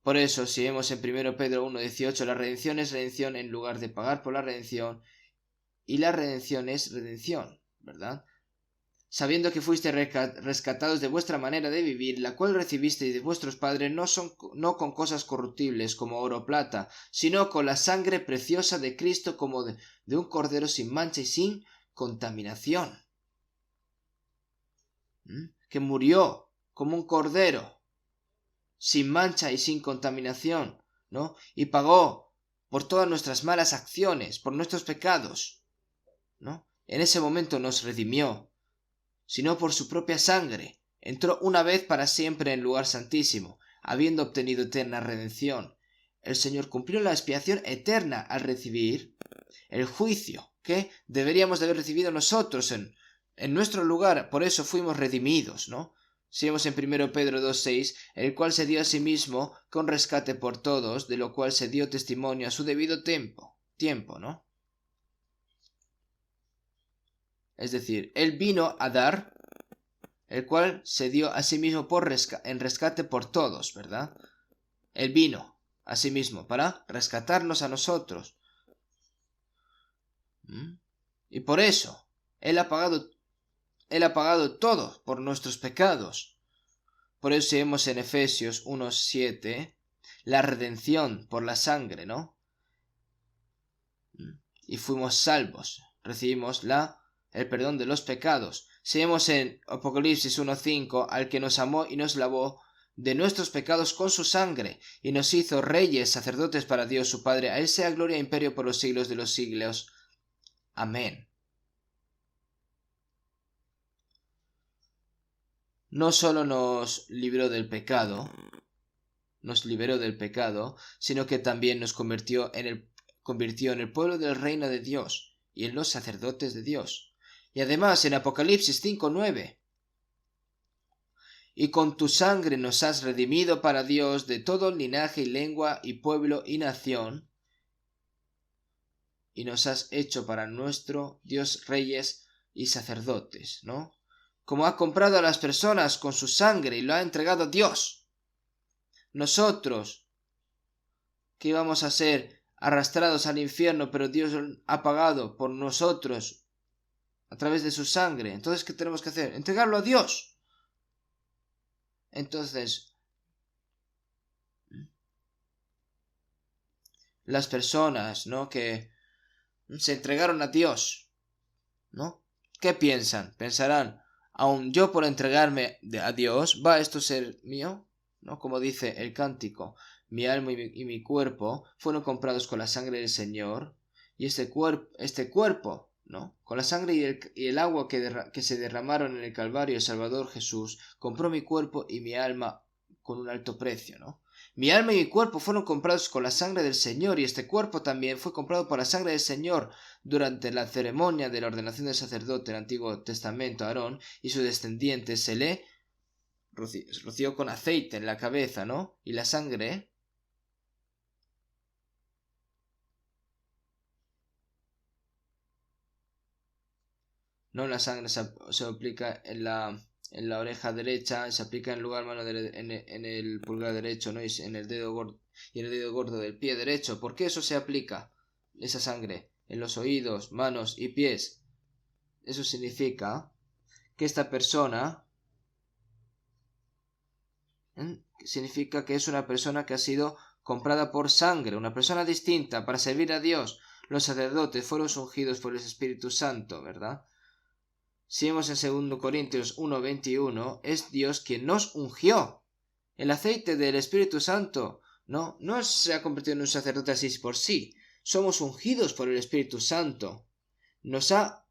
Por eso, si vemos en 1 Pedro 1:18, la redención es redención en lugar de pagar por la redención, y la redención es redención, ¿verdad? Sabiendo que fuisteis rescatados de vuestra manera de vivir, la cual recibisteis de vuestros padres, no con cosas corruptibles como oro o plata, sino con la sangre preciosa de Cristo, como de un cordero sin mancha y sin contaminación, que murió como un cordero, sin mancha y sin contaminación, ¿no? Y pagó por todas nuestras malas acciones, por nuestros pecados, ¿no? En ese momento nos redimió, sino por su propia sangre. Entró una vez para siempre en el lugar santísimo, habiendo obtenido eterna redención. El Señor cumplió la expiación eterna al recibir el juicio que deberíamos de haber recibido nosotros en nuestro lugar. Por eso fuimos redimidos, ¿no? Si vemos en 1 Pedro 2:6, el cual se dio a sí mismo con rescate por todos, de lo cual se dio testimonio a su debido tiempo, ¿no? Es decir, Él vino a dar, el cual se dio a sí mismo en rescate por todos, ¿verdad? Él vino a sí mismo para rescatarnos a nosotros. Y por eso, Él ha pagado todo por nuestros pecados. Por eso vemos en Efesios 1:7 la redención por la sangre, ¿no? Y fuimos salvos, recibimos el perdón de los pecados. Seguimos en Apocalipsis 1:5, al que nos amó y nos lavó de nuestros pecados con su sangre, y nos hizo reyes, sacerdotes para Dios su Padre. A Él sea gloria e imperio por los siglos de los siglos. Amén. No solo nos libró del pecado, sino que también nos convirtió en el pueblo del reino de Dios y en los sacerdotes de Dios. Y además en Apocalipsis 5:9, y con tu sangre nos has redimido para Dios de todo linaje y lengua y pueblo y nación, y nos has hecho para nuestro Dios reyes y sacerdotes, ¿no? Como ha comprado a las personas con su sangre y lo ha entregado a Dios. Nosotros, que íbamos a ser arrastrados al infierno, pero Dios ha pagado por nosotros a través de su sangre. Entonces, ¿qué tenemos que hacer? Entregarlo a Dios. Entonces, las personas, ¿no?, que se entregaron a Dios, ¿no? ¿Qué piensan? Pensarán, aun yo por entregarme a Dios, ¿va esto a ser mío? ¿No? Como dice el cántico, mi alma y mi cuerpo fueron comprados con la sangre del Señor, y este cuerpo, ¿no?, con la sangre y el agua que se derramaron en el Calvario, el Salvador Jesús compró mi cuerpo y mi alma con un alto precio, ¿no? Mi alma y mi cuerpo fueron comprados con la sangre del Señor, y este cuerpo también fue comprado por la sangre del Señor. Durante la ceremonia de la ordenación del sacerdote en el Antiguo Testamento, Aarón y sus descendientes se le roció con aceite en la cabeza, ¿no? Y la sangre no, la sangre se aplica en la oreja derecha, se aplica en el lugar mano en el pulgar derecho, ¿no? Y en el dedo gordo del pie derecho. ¿Por qué eso se aplica? esa sangre en los oídos, manos y pies, eso significa que esta persona significa que es una persona que ha sido comprada por sangre, una persona distinta para servir a Dios. Los sacerdotes fueron ungidos por el Espíritu Santo, ¿verdad? Si vemos en 2 Corintios 1:21, es Dios quien nos ungió. El aceite del Espíritu Santo no se ha convertido en un sacerdote así por sí. Somos ungidos por el Espíritu Santo. Nos ha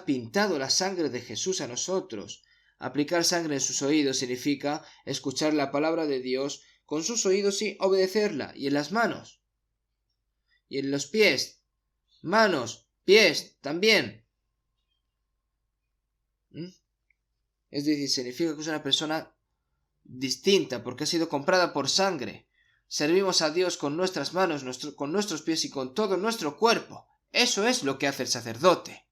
pintado la sangre de Jesús a nosotros. Aplicar sangre en sus oídos significa escuchar la palabra de Dios con sus oídos y obedecerla. Y en las manos. Y en los pies. Manos, pies, también. Es decir, significa que es una persona distinta porque ha sido comprada por sangre. Servimos a Dios con nuestras manos, con nuestros pies y con todo nuestro cuerpo. Eso es lo que hace el sacerdote.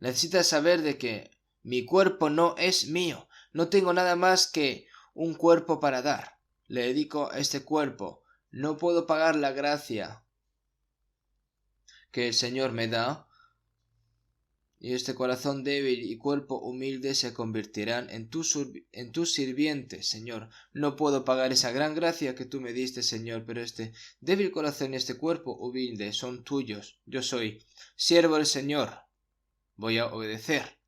Necesitas saber de que mi cuerpo no es mío. No tengo nada más que un cuerpo para dar. Le dedico a este cuerpo. No puedo pagar la gracia que el Señor me da. Y este corazón débil y cuerpo humilde se convertirán en tus sirvientes, Señor. No puedo pagar esa gran gracia que tú me diste, Señor, pero este débil corazón y este cuerpo humilde son tuyos. Yo soy siervo del Señor. Voy a obedecer.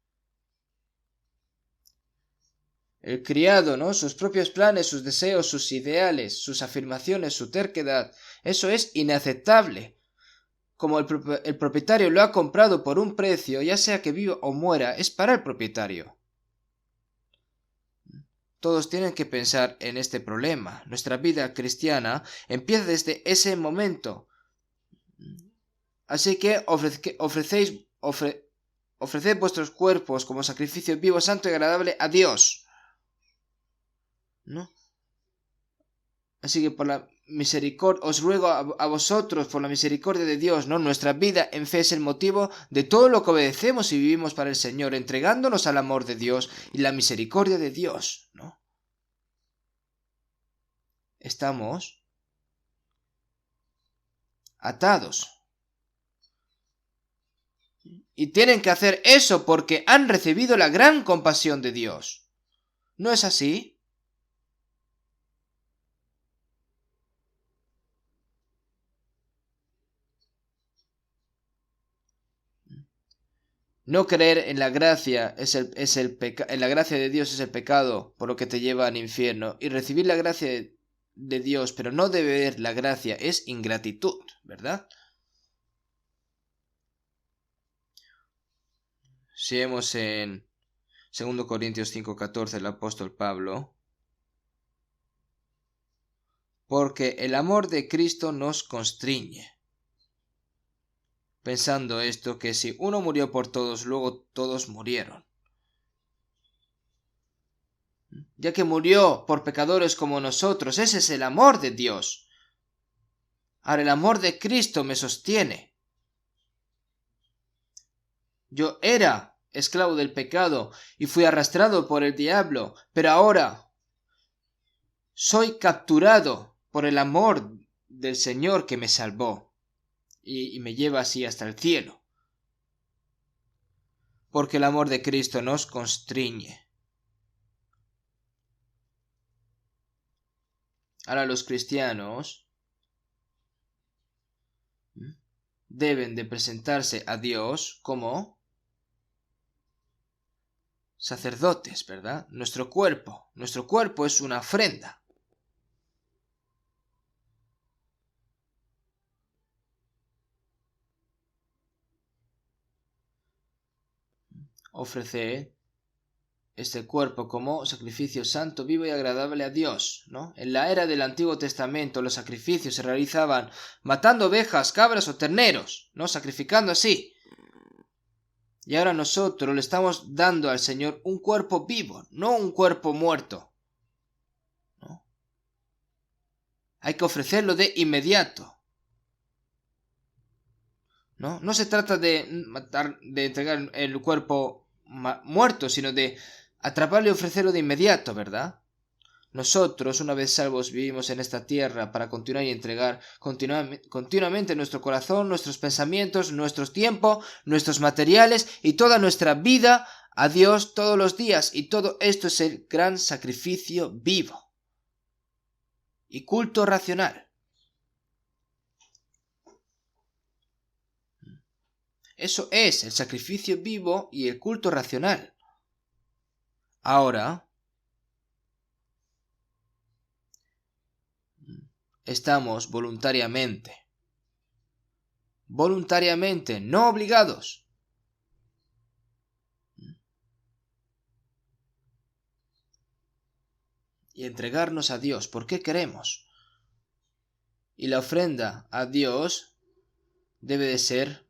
El criado, ¿no? Sus propios planes, sus deseos, sus ideales, sus afirmaciones, su terquedad. Eso es inaceptable. Como el propietario lo ha comprado por un precio, ya sea que viva o muera, es para el propietario. Todos tienen que pensar en este problema. Nuestra vida cristiana empieza desde ese momento. Así que ofreced vuestros cuerpos como sacrificio vivo, santo y agradable a Dios. ¿No? Así que por la misericordia, os ruego a vosotros, por la misericordia de Dios, ¿no? Nuestra vida en fe es el motivo de todo lo que obedecemos y vivimos para el Señor, entregándonos al amor de Dios y la misericordia de Dios, ¿no? Estamos atados. Y tienen que hacer eso porque han recibido la gran compasión de Dios. ¿No es así? No creer en la gracia en la gracia de Dios es el pecado por lo que te lleva al infierno, y recibir la gracia de Dios pero no deber la gracia es ingratitud, ¿verdad? Si vemos en 2 Corintios 5:14 el apóstol Pablo, porque el amor de Cristo nos constriñe, pensando esto, que si uno murió por todos, luego todos murieron. Ya que murió por pecadores como nosotros, ese es el amor de Dios. Ahora el amor de Cristo me sostiene. Yo era esclavo del pecado y fui arrastrado por el diablo, pero ahora soy capturado por el amor del Señor que me salvó y me lleva así hasta el cielo. Porque el amor de Cristo nos constriñe. Ahora los cristianos deben de presentarse a Dios como sacerdotes, ¿verdad? Nuestro cuerpo es una ofrenda. Ofrecer este cuerpo como sacrificio santo, vivo y agradable a Dios, ¿no? En la era del Antiguo Testamento los sacrificios se realizaban matando ovejas, cabras o terneros, ¿no? Sacrificando así. Y ahora nosotros le estamos dando al Señor un cuerpo vivo, no un cuerpo muerto, ¿no? Hay que ofrecerlo de inmediato. No se trata de entregar el cuerpo muerto, sino de atraparlo y ofrecerlo de inmediato, ¿verdad? Nosotros, una vez salvos, vivimos en esta tierra para continuar y entregar continuamente nuestro corazón, nuestros pensamientos, nuestro tiempo, nuestros materiales y toda nuestra vida a Dios todos los días. Y todo esto es el gran sacrificio vivo y culto racional. Eso es el sacrificio vivo y el culto racional. Ahora estamos voluntariamente, no obligados. Y entregarnos a Dios porque queremos. Y la ofrenda a Dios debe de ser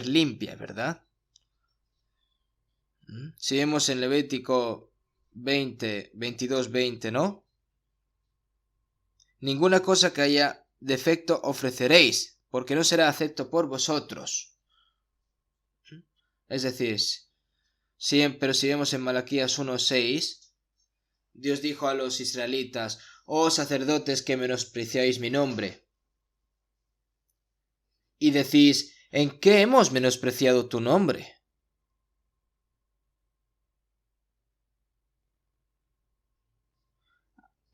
limpia, ¿verdad? Si vemos en Levítico 22:20, ¿no? Ninguna cosa que haya defecto ofreceréis, porque no será acepto por vosotros. Es decir, pero si vemos en Malaquías 1:6, Dios dijo a los israelitas: «Oh sacerdotes que menospreciáis mi nombre». Y decís: «¿En qué hemos menospreciado tu nombre?».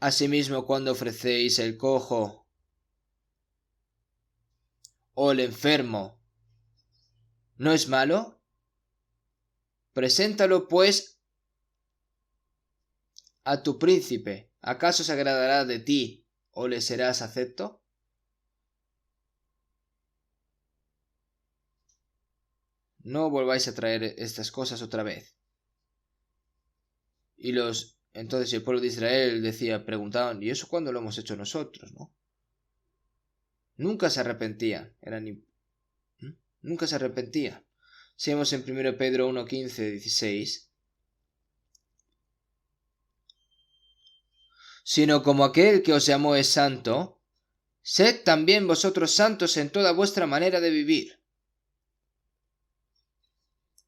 Asimismo, cuando ofrecéis el cojo o el enfermo, ¿no es malo? Preséntalo, pues, a tu príncipe. ¿Acaso se agradará de ti o le serás acepto? No volváis a traer estas cosas otra vez. Entonces el pueblo de Israel preguntaban: ¿y eso cuándo lo hemos hecho nosotros, no? Nunca se arrepentían. Nunca se arrepentían. Si vemos en 1 Pedro 1:15-16. Sino como aquel que os llamó es santo, sed también vosotros santos en toda vuestra manera de vivir.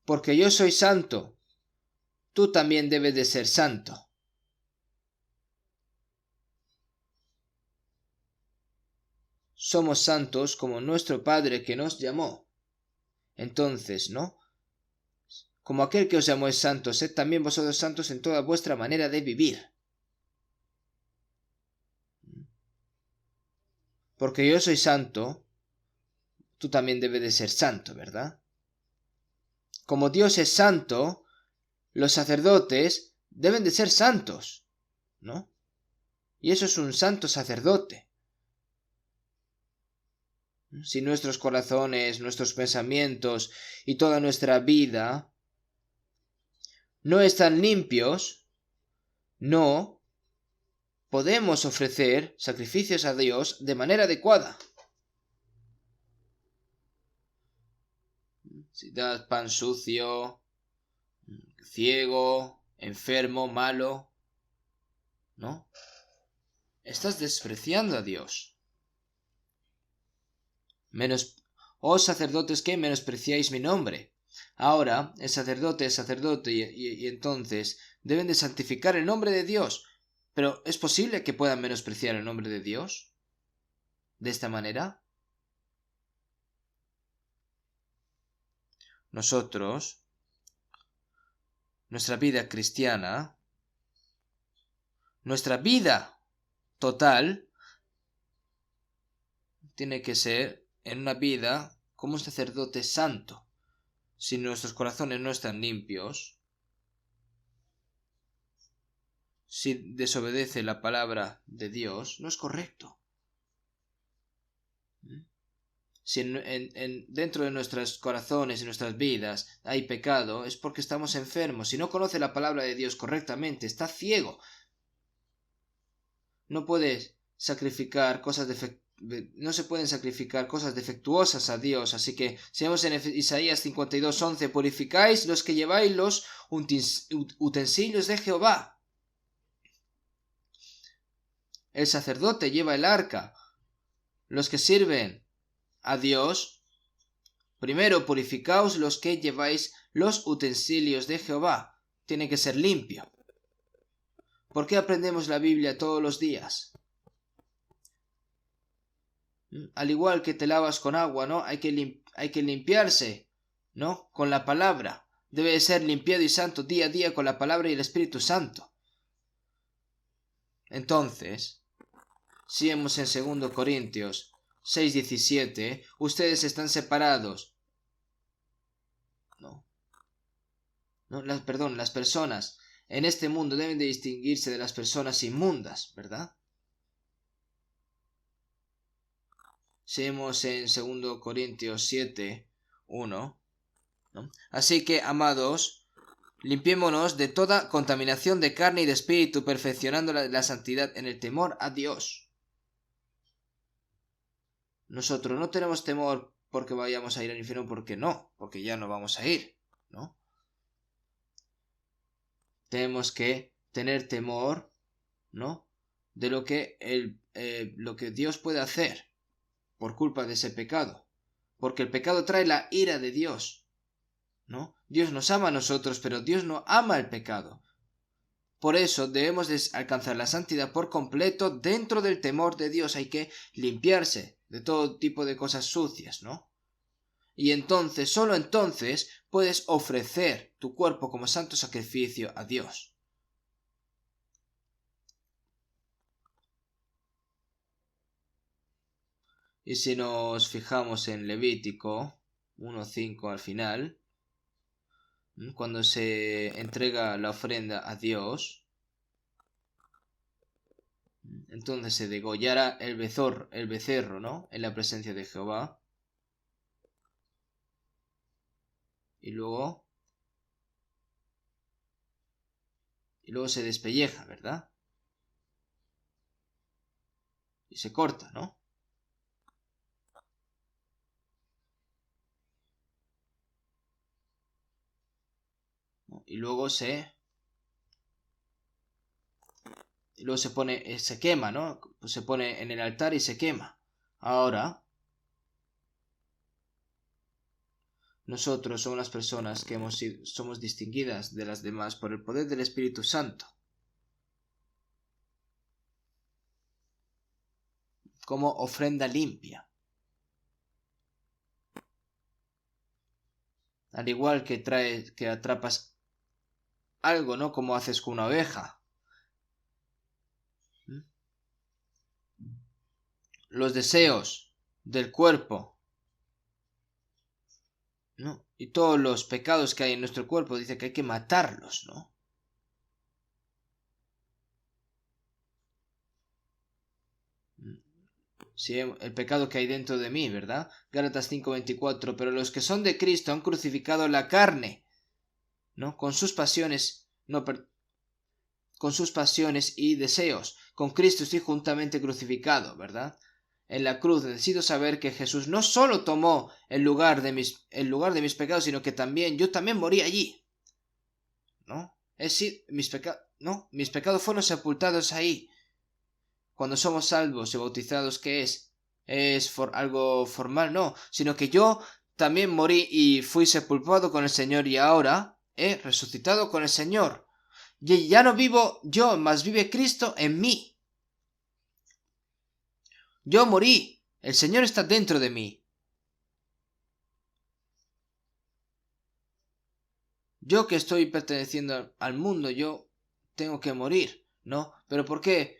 Porque yo soy santo, tú también debes de ser santo. Somos santos como nuestro Padre que nos llamó. Entonces, ¿no? Como aquel que os llamó es santo, sed también vosotros santos en toda vuestra manera de vivir. Porque yo soy santo, tú también debes de ser santo, ¿verdad? Como Dios es santo, los sacerdotes deben de ser santos, ¿no? Y eso es un santo sacerdote. Si nuestros corazones, nuestros pensamientos y toda nuestra vida no están limpios, no podemos ofrecer sacrificios a Dios de manera adecuada. Si das pan sucio, ciego, enfermo, malo, ¿no? Estás despreciando a Dios. Oh sacerdotes que menospreciáis mi nombre. Ahora, el sacerdote es sacerdote y entonces deben de santificar el nombre de Dios. Pero ¿es posible que puedan menospreciar el nombre de Dios de esta manera? Nosotros, nuestra vida cristiana, nuestra vida total, tiene que ser en una vida como un sacerdote santo. Si nuestros corazones no están limpios, si desobedece la palabra de Dios, no es correcto. Si dentro de nuestros corazones y nuestras vidas hay pecado, es porque estamos enfermos. Si no conoce la palabra de Dios correctamente, está ciego. No puedes sacrificar no se pueden sacrificar cosas defectuosas a Dios. Así que, si vemos en Isaías 52:11, purificáis los que lleváis los utensilios de Jehová. El sacerdote lleva el arca. Los que sirven a Dios Primero purificaos los que lleváis los utensilios de Jehová. Tiene que ser limpio. ¿Por qué aprendemos la Biblia todos los días? Al igual que te lavas con agua, ¿no? Hay que limpiarse, ¿no? Con la palabra. Debe ser limpiado y santo día a día con la palabra y el Espíritu Santo. Entonces, si vemos en 2 Corintios 6:17, ustedes están separados. Las personas en este mundo deben de distinguirse de las personas inmundas, ¿verdad? Si vemos en 2 Corintios 7:1, ¿no? Así que, amados, limpiémonos de toda contaminación de carne y de espíritu, perfeccionando la santidad en el temor a Dios. Nosotros no tenemos temor porque vayamos a ir al infierno, porque ya no vamos a ir, ¿no? Tenemos que tener temor, ¿no? De lo que Dios puede hacer por culpa de ese pecado, porque el pecado trae la ira de Dios, ¿no? Dios nos ama a nosotros, pero Dios no ama el pecado. Por eso debemos de alcanzar la santidad por completo dentro del temor de Dios. Hay que limpiarse de todo tipo de cosas sucias, ¿no? Y entonces, solo entonces, puedes ofrecer tu cuerpo como santo sacrificio a Dios. Y si nos fijamos en Levítico 1:5 al final, cuando se entrega la ofrenda a Dios, entonces se degollará el becerro, ¿no? En la presencia de Jehová. Y luego se despelleja, ¿verdad? Y se corta, ¿no? Y luego se pone, se quema, ¿no? Pues se pone en el altar y se quema. Ahora, nosotros somos las personas que somos distinguidas de las demás por el poder del Espíritu Santo. Como ofrenda limpia. Al igual que atrapas algo, ¿no? Como haces con una oveja. Los deseos del cuerpo, ¿no? Y todos los pecados que hay en nuestro cuerpo, dice que hay que matarlos, ¿no? Sí, el pecado que hay dentro de mí, ¿verdad? Gálatas 5:24, pero los que son de Cristo han crucificado la carne, ¿no? Con sus pasiones, con sus pasiones y deseos. Con Cristo estoy juntamente crucificado, ¿verdad? En la cruz necesito saber que Jesús no solo tomó el lugar de mis pecados, sino que yo también morí allí, ¿no? Mis pecados fueron sepultados ahí. Cuando somos salvos y bautizados, ¿qué es? ¿Es algo formal? No, sino que yo también morí y fui sepultado con el Señor y ahora he resucitado con el Señor. Y ya no vivo yo, mas vive Cristo en mí. Yo morí, el Señor está dentro de mí. Yo que estoy perteneciendo al mundo, yo tengo que morir, ¿no? ¿Pero por qué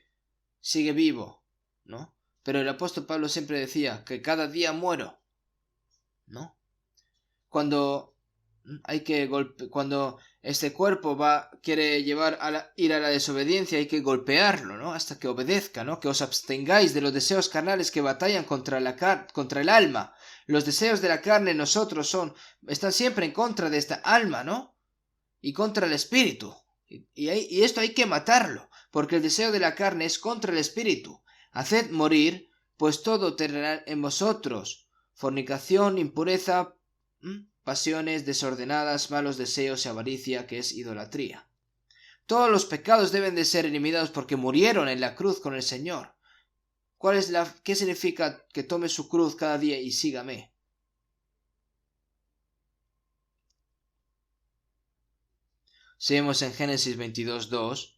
sigue vivo? ¿No? Pero el apóstol Pablo siempre decía que cada día muero, ¿no? Cuando este cuerpo quiere ir a la desobediencia, hay que golpearlo, ¿no? Hasta que obedezca, ¿no? Que os abstengáis de los deseos carnales que batallan contra el alma. Los deseos de la carne están siempre en contra de esta alma, ¿no? Y contra el espíritu. Y esto hay que matarlo, porque el deseo de la carne es contra el espíritu. Haced morir, pues todo terrenal en vosotros: fornicación, impureza, pasiones desordenadas, malos deseos y avaricia, que es idolatría. Todos los pecados deben de ser eliminados porque murieron en la cruz con el Señor. ¿Qué significa que tome su cruz cada día y sígame? Si vemos en Génesis 22:2,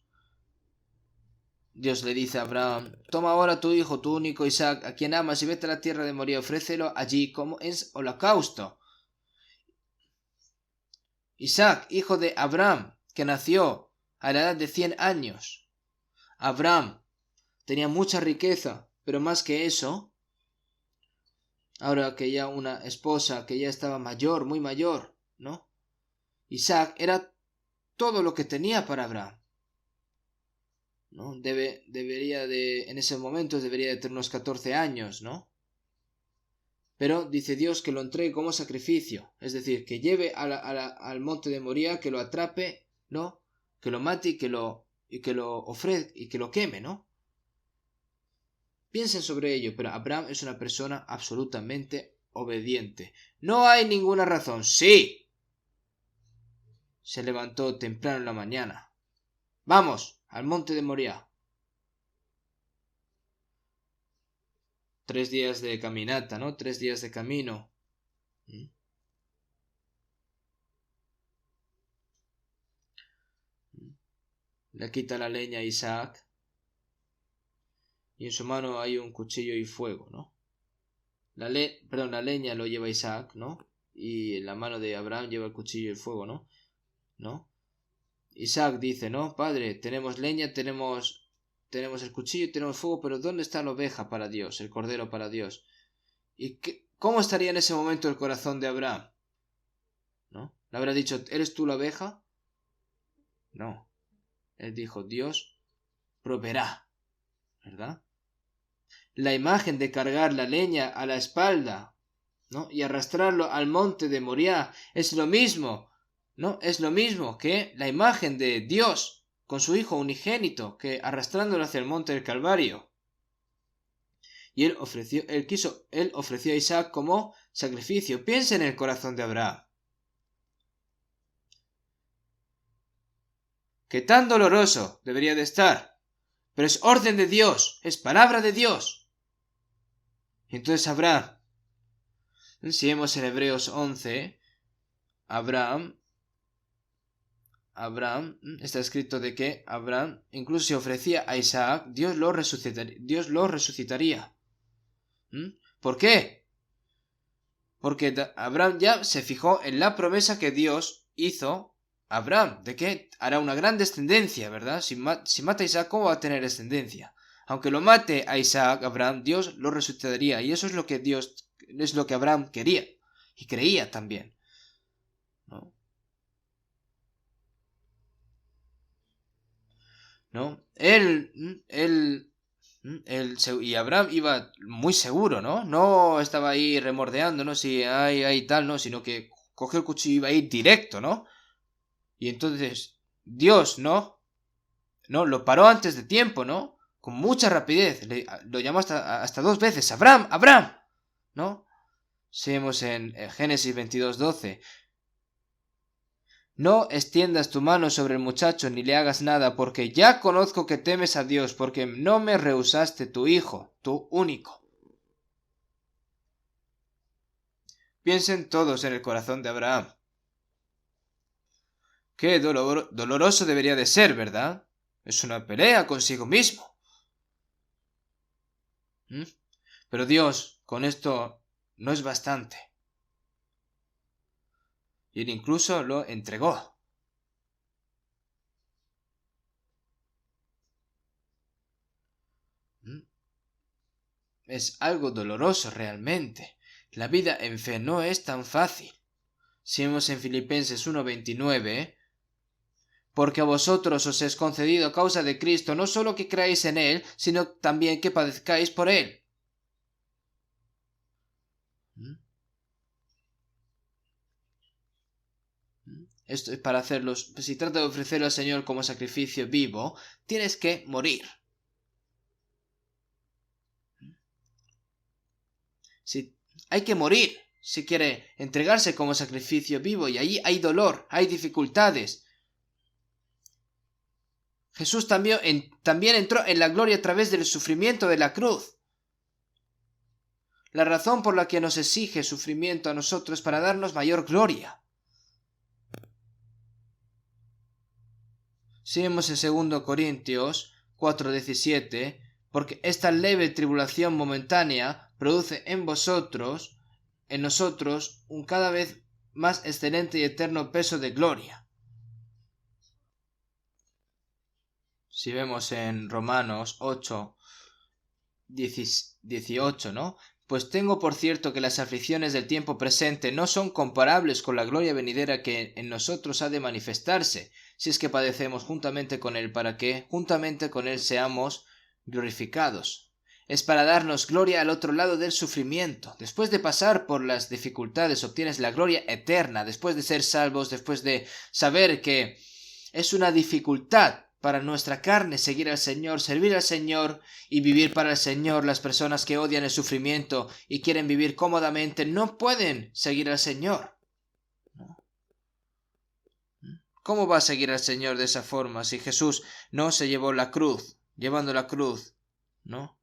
Dios le dice a Abraham: toma ahora tu hijo, tu único Isaac, a quien amas, y vete a la tierra de Moría, ofrécelo allí como es holocausto. Isaac, hijo de Abraham, que nació a la edad de 100 años. Abraham tenía mucha riqueza, pero más que eso, ahora que ya una esposa que ya estaba mayor, muy mayor, ¿no? Isaac era todo lo que tenía para Abraham, ¿no? En ese momento debería de tener unos 14 años, ¿no? Pero dice Dios que lo entregue como sacrificio, es decir, que lleve al monte de Moría, que lo atrape, ¿no? Que lo mate y que lo ofrezca y que lo queme, ¿no? Piensen sobre ello, pero Abraham es una persona absolutamente obediente. No hay ninguna razón. ¡Sí! Se levantó temprano en la mañana. ¡Vamos! Al monte de Moría. 3 días de caminata, ¿no? 3 días de camino. Le quita la leña a Isaac. Y en su mano hay un cuchillo y fuego, ¿no? La leña lo lleva Isaac, ¿no? Y en la mano de Abraham lleva el cuchillo y el fuego, ¿no? ¿No? Isaac dice, ¿no? Padre, tenemos leña, tenemos el cuchillo y tenemos fuego, pero ¿dónde está la oveja para Dios, el cordero para Dios? ¿Y cómo estaría en ese momento el corazón de Abraham? ¿No? ¿Le habrá dicho, ¿eres tú la oveja? No. Él dijo, Dios proveerá, ¿verdad? La imagen de cargar la leña a la espalda, ¿no? Y arrastrarlo al monte de Moriah es lo mismo, ¿no? Es lo mismo que la imagen de Dios con su Hijo unigénito, que arrastrándolo hacia el monte del Calvario. Y él ofreció a Isaac como sacrificio. Piensa en el corazón de Abraham. Que tan doloroso debería de estar. Pero es orden de Dios, es palabra de Dios. Y entonces Abraham, si vemos en Hebreos 11, Abraham, está escrito de que Abraham, incluso si ofrecía a Isaac, Dios lo resucitaría. ¿Por qué? Porque Abraham ya se fijó en la promesa que Dios hizo a Abraham, de que hará una gran descendencia, ¿verdad? Si mata a Isaac, ¿cómo va a tener descendencia? Aunque lo mate a Isaac, Abraham, Dios lo resucitaría. Y eso es lo que Abraham quería y creía también, ¿no? Y Abraham iba muy seguro, ¿no? No estaba ahí remordeando, ¿no? Si hay tal, ¿no? Sino que cogió el cuchillo y iba a ir directo, ¿no? Y entonces Dios, ¿no? Lo paró antes de tiempo, ¿no? Con mucha rapidez. Lo llamó hasta 2 veces. ¡Abraham! ¡Abraham! ¿No? Si vemos en Génesis 22:12. No extiendas tu mano sobre el muchacho ni le hagas nada, porque ya conozco que temes a Dios, porque no me rehusaste tu hijo, tu único. Piensen todos en el corazón de Abraham. Qué doloroso debería de ser, ¿verdad? Es una pelea consigo mismo. Pero Dios, con esto, no es bastante. Y él incluso lo entregó. Es algo doloroso realmente. La vida en fe no es tan fácil. Si vemos en Filipenses 1:29, porque a vosotros os es concedido a causa de Cristo no solo que creáis en Él, sino también que padezcáis por Él. Esto es para hacerlos. Si trata de ofrecerlo al Señor como sacrificio vivo, tienes que morir. Si hay que morir si quiere entregarse como sacrificio vivo, y allí hay dolor, hay dificultades. Jesús también entró en la gloria a través del sufrimiento de la cruz. La razón por la que nos exige sufrimiento a nosotros es para darnos mayor gloria. Si vemos en 2 Corintios 4:17, porque esta leve tribulación momentánea produce en nosotros, un cada vez más excelente y eterno peso de gloria. Si vemos en Romanos 8:18, ¿no? Pues tengo por cierto que las aflicciones del tiempo presente no son comparables con la gloria venidera que en nosotros ha de manifestarse, si es que padecemos juntamente con él, para que juntamente con él seamos glorificados. Es para darnos gloria al otro lado del sufrimiento. Después de pasar por las dificultades obtienes la gloria eterna, después de ser salvos, después de saber que es una dificultad para nuestra carne seguir al Señor, servir al Señor y vivir para el Señor. Las personas que odian el sufrimiento y quieren vivir cómodamente no pueden seguir al Señor. ¿Cómo va a seguir al Señor de esa forma si Jesús no se llevó la cruz, llevando la cruz? ¿No?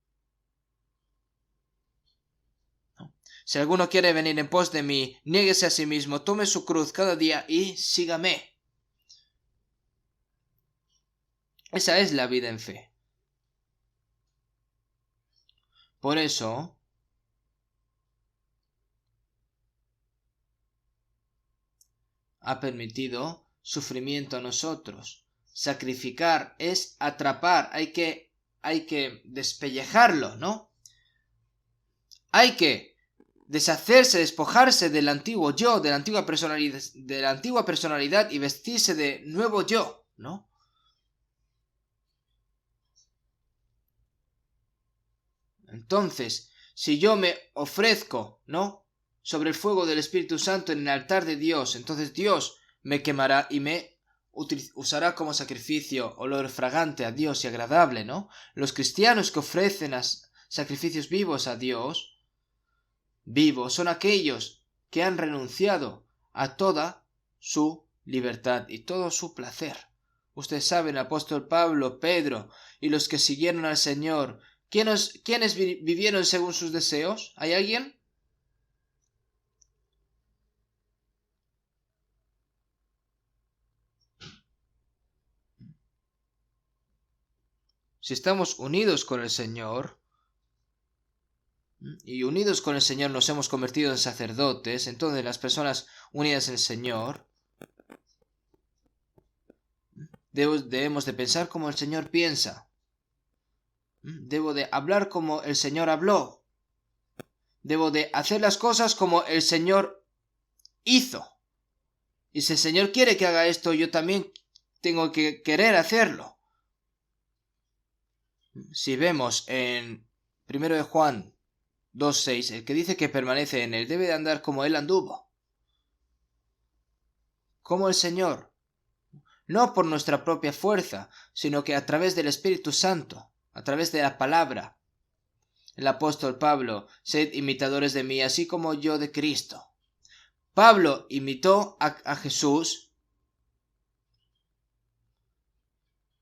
Si alguno quiere venir en pos de mí, niéguese a sí mismo, tome su cruz cada día y sígame. Esa es la vida en fe. Por eso, ha permitido sufrimiento a nosotros. Sacrificar es atrapar, hay que despellejarlo, ¿no? Hay que deshacerse, despojarse del antiguo yo, de la antigua personalidad y vestirse de nuevo yo, ¿no? Entonces, si yo me ofrezco, ¿no?, sobre el fuego del Espíritu Santo en el altar de Dios, entonces Dios me quemará y me usará como sacrificio, olor fragante a Dios y agradable, ¿no? Los cristianos que ofrecen sacrificios vivos a Dios, vivos, son aquellos que han renunciado a toda su libertad y todo su placer. Ustedes saben, el apóstol Pablo, Pedro y los que siguieron al Señor, ¿quiénes vivieron según sus deseos? ¿Hay alguien? Si estamos unidos con el Señor, y unidos con el Señor nos hemos convertido en sacerdotes, entonces las personas unidas en el Señor, debemos de pensar como el Señor piensa. Debo de hablar como el Señor habló. Debo de hacer las cosas como el Señor hizo. Y si el Señor quiere que haga esto, yo también tengo que querer hacerlo. Si vemos en 1 de Juan 2:6, el que dice que permanece en él debe de andar como él anduvo. Como el Señor. No por nuestra propia fuerza, sino que a través del Espíritu Santo, a través de la palabra. El apóstol Pablo, sed imitadores de mí, así como yo de Cristo. Pablo imitó a Jesús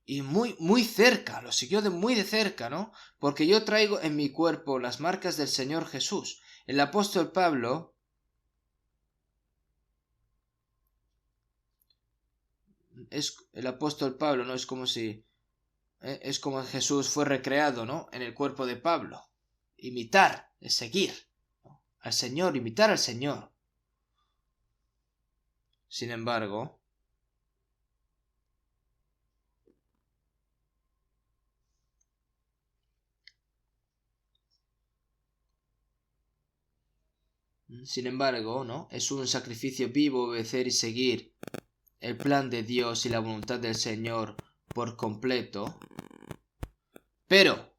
y muy cerca, lo siguió muy de cerca, ¿no? Porque yo traigo en mi cuerpo las marcas del Señor Jesús. El apóstol Pablo ¿no? Es como si es como Jesús fue recreado, ¿no?, en el cuerpo de Pablo. Imitar es seguir, ¿no?, al Señor, imitar al Señor. Sin embargo, ¿no?, es un sacrificio vivo obedecer y seguir el plan de Dios y la voluntad del Señor por completo. Pero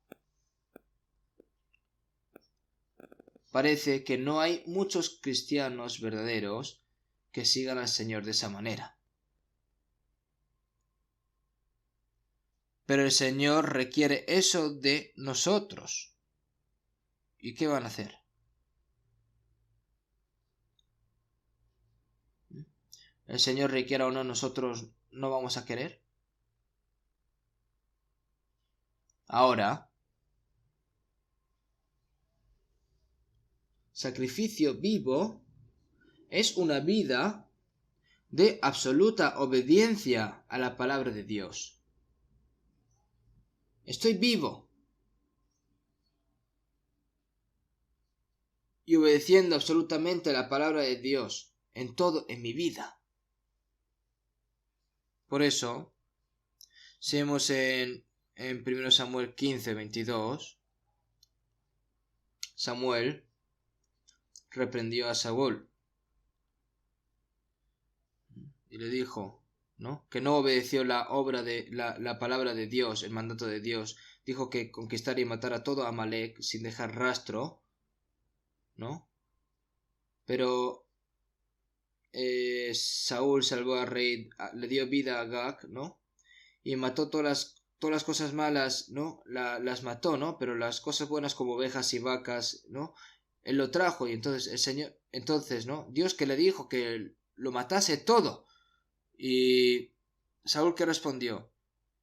parece que no hay muchos cristianos verdaderos que sigan al Señor de esa manera. Pero el Señor requiere eso de nosotros. ¿Y qué van a hacer? ¿El Señor requiera o no, nosotros no vamos a querer? Ahora, sacrificio vivo es una vida de absoluta obediencia a la palabra de Dios. Estoy vivo y obedeciendo absolutamente a la palabra de Dios en todo en mi vida. Por eso, si vemos en 1 Samuel 15:22, Samuel reprendió a Saúl y le dijo, ¿no?, que no obedeció la obra de la palabra de Dios, el mandato de Dios. Dijo que conquistara y matara a todo Amalek sin dejar rastro, ¿no? Pero Saúl salvó al rey, le dio vida a Agag, ¿no? Y mató todas las cosas malas, ¿no? Las mató, ¿no? Pero las cosas buenas como ovejas y vacas, ¿no? Él lo trajo y entonces el Señor, ¿no? Dios que le dijo que lo matase todo. Y Saúl que respondió,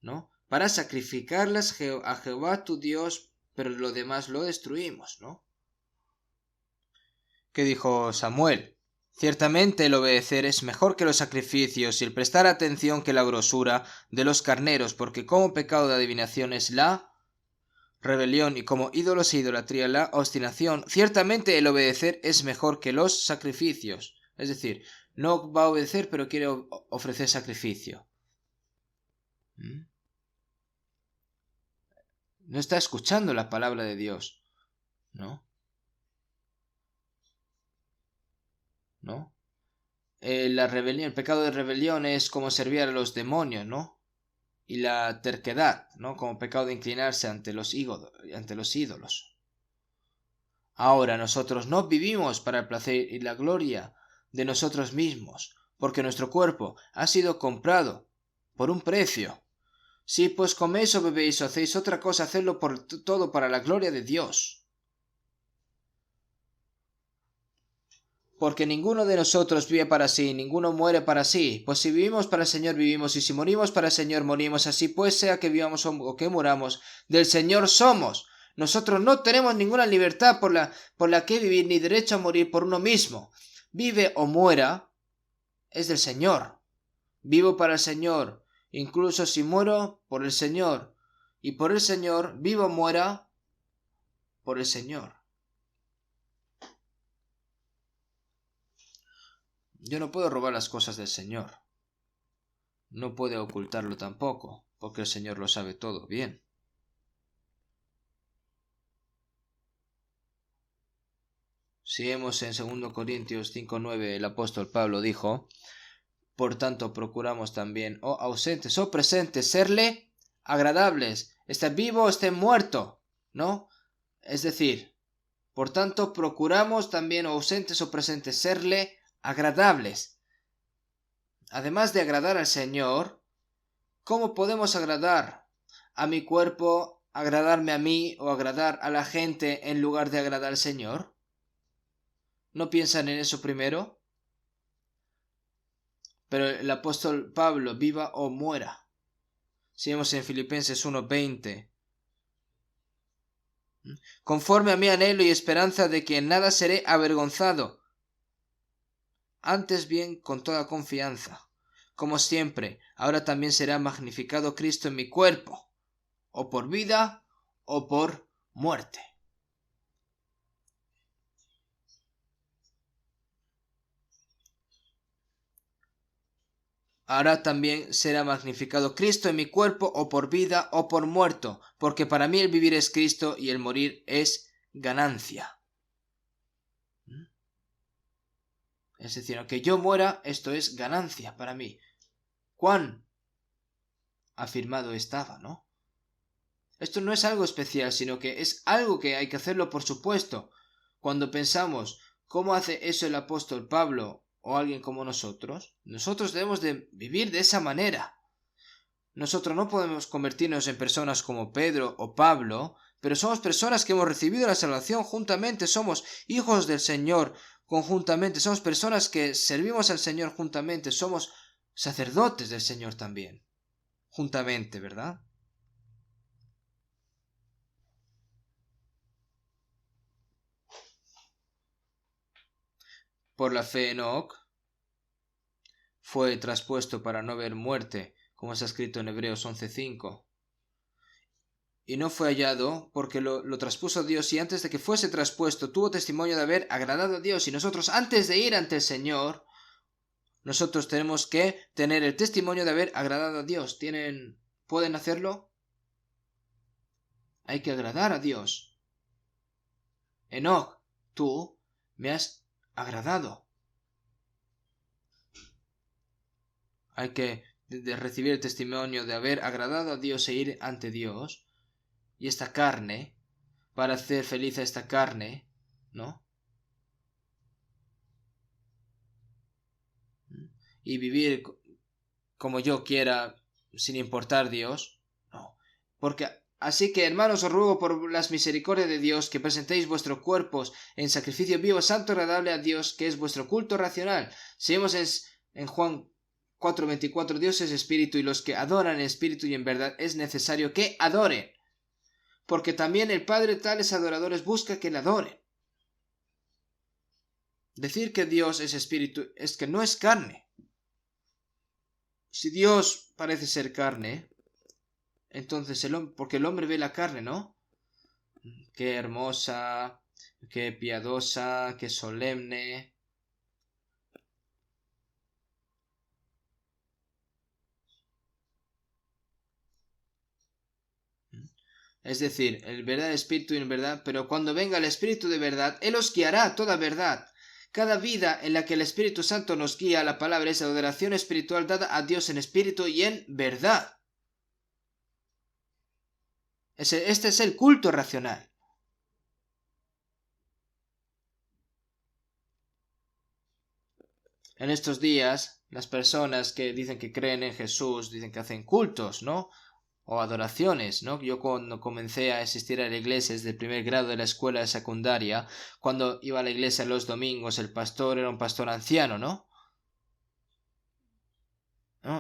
¿no? Para sacrificarlas a Jehová tu Dios, pero lo demás lo destruimos, ¿no? ¿Qué dijo Samuel? Ciertamente el obedecer es mejor que los sacrificios y el prestar atención que la grosura de los carneros, porque como pecado de adivinación es la rebelión y como ídolos e idolatría la obstinación. Ciertamente el obedecer es mejor que los sacrificios. Es decir, no va a obedecer pero quiere ofrecer sacrificio. No está escuchando la palabra de Dios, ¿no? ¿No? La rebelión, el pecado de rebelión es como servir a los demonios, ¿no? Y la terquedad, ¿no? Como pecado de inclinarse ante los ídolos. Ahora nosotros no vivimos para el placer y la gloria de nosotros mismos, porque nuestro cuerpo ha sido comprado por un precio. Si pues coméis o bebéis o hacéis otra cosa, hacedlo por todo para la gloria de Dios. Porque ninguno de nosotros vive para sí, ninguno muere para sí. Pues si vivimos para el Señor vivimos, y si morimos para el Señor morimos. Así pues, sea que vivamos o que muramos, del Señor somos. Nosotros no tenemos ninguna libertad por la que vivir, ni derecho a morir por uno mismo. Vive o muera, es del Señor. Vivo para el Señor, incluso si muero, por el Señor. Y por el Señor, vivo o muera, por el Señor. Yo no puedo robar las cosas del Señor. No puede ocultarlo tampoco, porque el Señor lo sabe todo bien. Si vemos en 2 Corintios 5:9, el apóstol Pablo dijo, por tanto procuramos también, o ausentes o presentes, serle agradables, esté vivo o esté muerto, ¿no? Es decir, por tanto procuramos también, o ausentes o presentes, serle agradables. Además de agradar al Señor, ¿cómo podemos agradar a mi cuerpo, agradarme a mí o agradar a la gente en lugar de agradar al Señor? ¿No piensan en eso primero? Pero el apóstol Pablo, viva o muera. Si vemos en Filipenses 1:20, conforme a mi anhelo y esperanza de que en nada seré avergonzado, antes bien con toda confianza, como siempre, ahora también será magnificado Cristo en mi cuerpo, o por vida o por muerte. Ahora también será magnificado Cristo en mi cuerpo, o por vida o por muerto, porque para mí el vivir es Cristo y el morir es ganancia. Es decir, aunque yo muera, esto es ganancia para mí. ¿Cuán afirmado estaba, no? Esto no es algo especial, sino que es algo que hay que hacerlo por supuesto. Cuando pensamos cómo hace eso el apóstol Pablo o alguien como nosotros debemos de vivir de esa manera. Nosotros no podemos convertirnos en personas como Pedro o Pablo, pero somos personas que hemos recibido la salvación juntamente, somos hijos del Señor conjuntamente, somos personas que servimos al Señor juntamente, somos sacerdotes del Señor también, juntamente, ¿verdad? Por la fe Enoc fue traspuesto para no ver muerte, como está escrito en Hebreos 11:5. Y no fue hallado porque lo traspuso Dios, y antes de que fuese traspuesto tuvo testimonio de haber agradado a Dios. Y nosotros, antes de ir ante el Señor, nosotros tenemos que tener el testimonio de haber agradado a Dios. ¿Pueden hacerlo? Hay que agradar a Dios. Enoc, tú me has agradado. Hay que recibir el testimonio de haber agradado a Dios e ir ante Dios. Y esta carne, para hacer feliz a esta carne, ¿no? Y vivir como yo quiera, sin importar Dios, no. Porque así que, hermanos, os ruego por las misericordias de Dios que presentéis vuestros cuerpos en sacrificio vivo, santo, agradable a Dios, que es vuestro culto racional. Si vemos en Juan 4:24, Dios es espíritu, y los que adoran en espíritu y en verdad es necesario que adoren. Porque también el Padre tales adoradores busca que le adoren. Decir que Dios es espíritu es que no es carne. Si Dios parece ser carne, entonces porque el hombre ve la carne, ¿no? Qué hermosa, qué piadosa, qué solemne. Es decir, el verdadero espíritu y en verdad, pero cuando venga el espíritu de verdad, Él os guiará a toda verdad. Cada vida en la que el Espíritu Santo nos guía a la palabra es adoración espiritual dada a Dios en espíritu y en verdad. Este es el culto racional. En estos días, las personas que dicen que creen en Jesús, dicen que hacen cultos, ¿no? O adoraciones, ¿no? Yo cuando comencé a asistir a la iglesia desde el primer grado de la escuela de secundaria, cuando iba a la iglesia los domingos, el pastor era un pastor anciano, ¿no?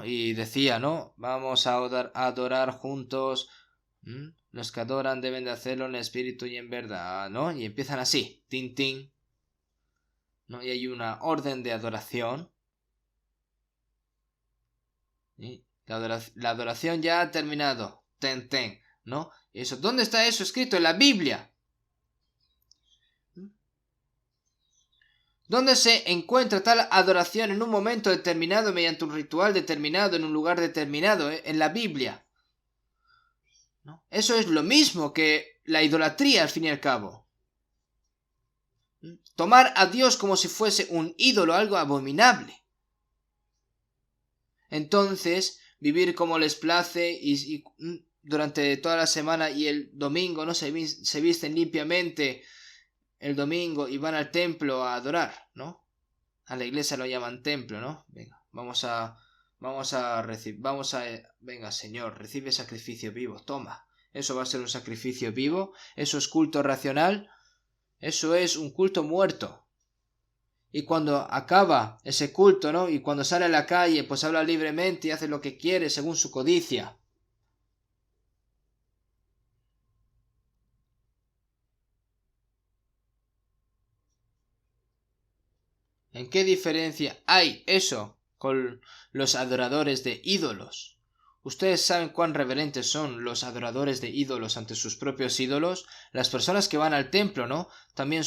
Y decía, ¿no? Vamos a adorar juntos. Los que adoran deben de hacerlo en espíritu y en verdad, ¿no? Y empiezan así, tin, tin, ¿no? Y hay una orden de adoración. ¿Sí? La adoración ya ha terminado. Ten, ten, ¿no? ¿Y eso? ¿Dónde está eso escrito? En la Biblia. ¿Dónde se encuentra tal adoración en un momento determinado, mediante un ritual determinado, en un lugar determinado? En la Biblia. ¿No? Eso es lo mismo que la idolatría, al fin y al cabo. Tomar a Dios como si fuese un ídolo, algo abominable. Entonces, vivir como les place y durante toda la semana y el domingo no se visten limpiamente el domingo y van al templo a adorar, ¿no? A la iglesia lo llaman templo, ¿no? Venga, venga, Señor, recibe sacrificio vivo, toma. Eso va a ser un sacrificio vivo, eso es culto racional, eso es un culto muerto. Y cuando acaba ese culto, ¿no? Y cuando sale a la calle, pues habla libremente y hace lo que quiere según su codicia. ¿En qué diferencia hay eso con los adoradores de ídolos? Ustedes saben cuán reverentes son los adoradores de ídolos ante sus propios ídolos. Las personas que van al templo, ¿no? También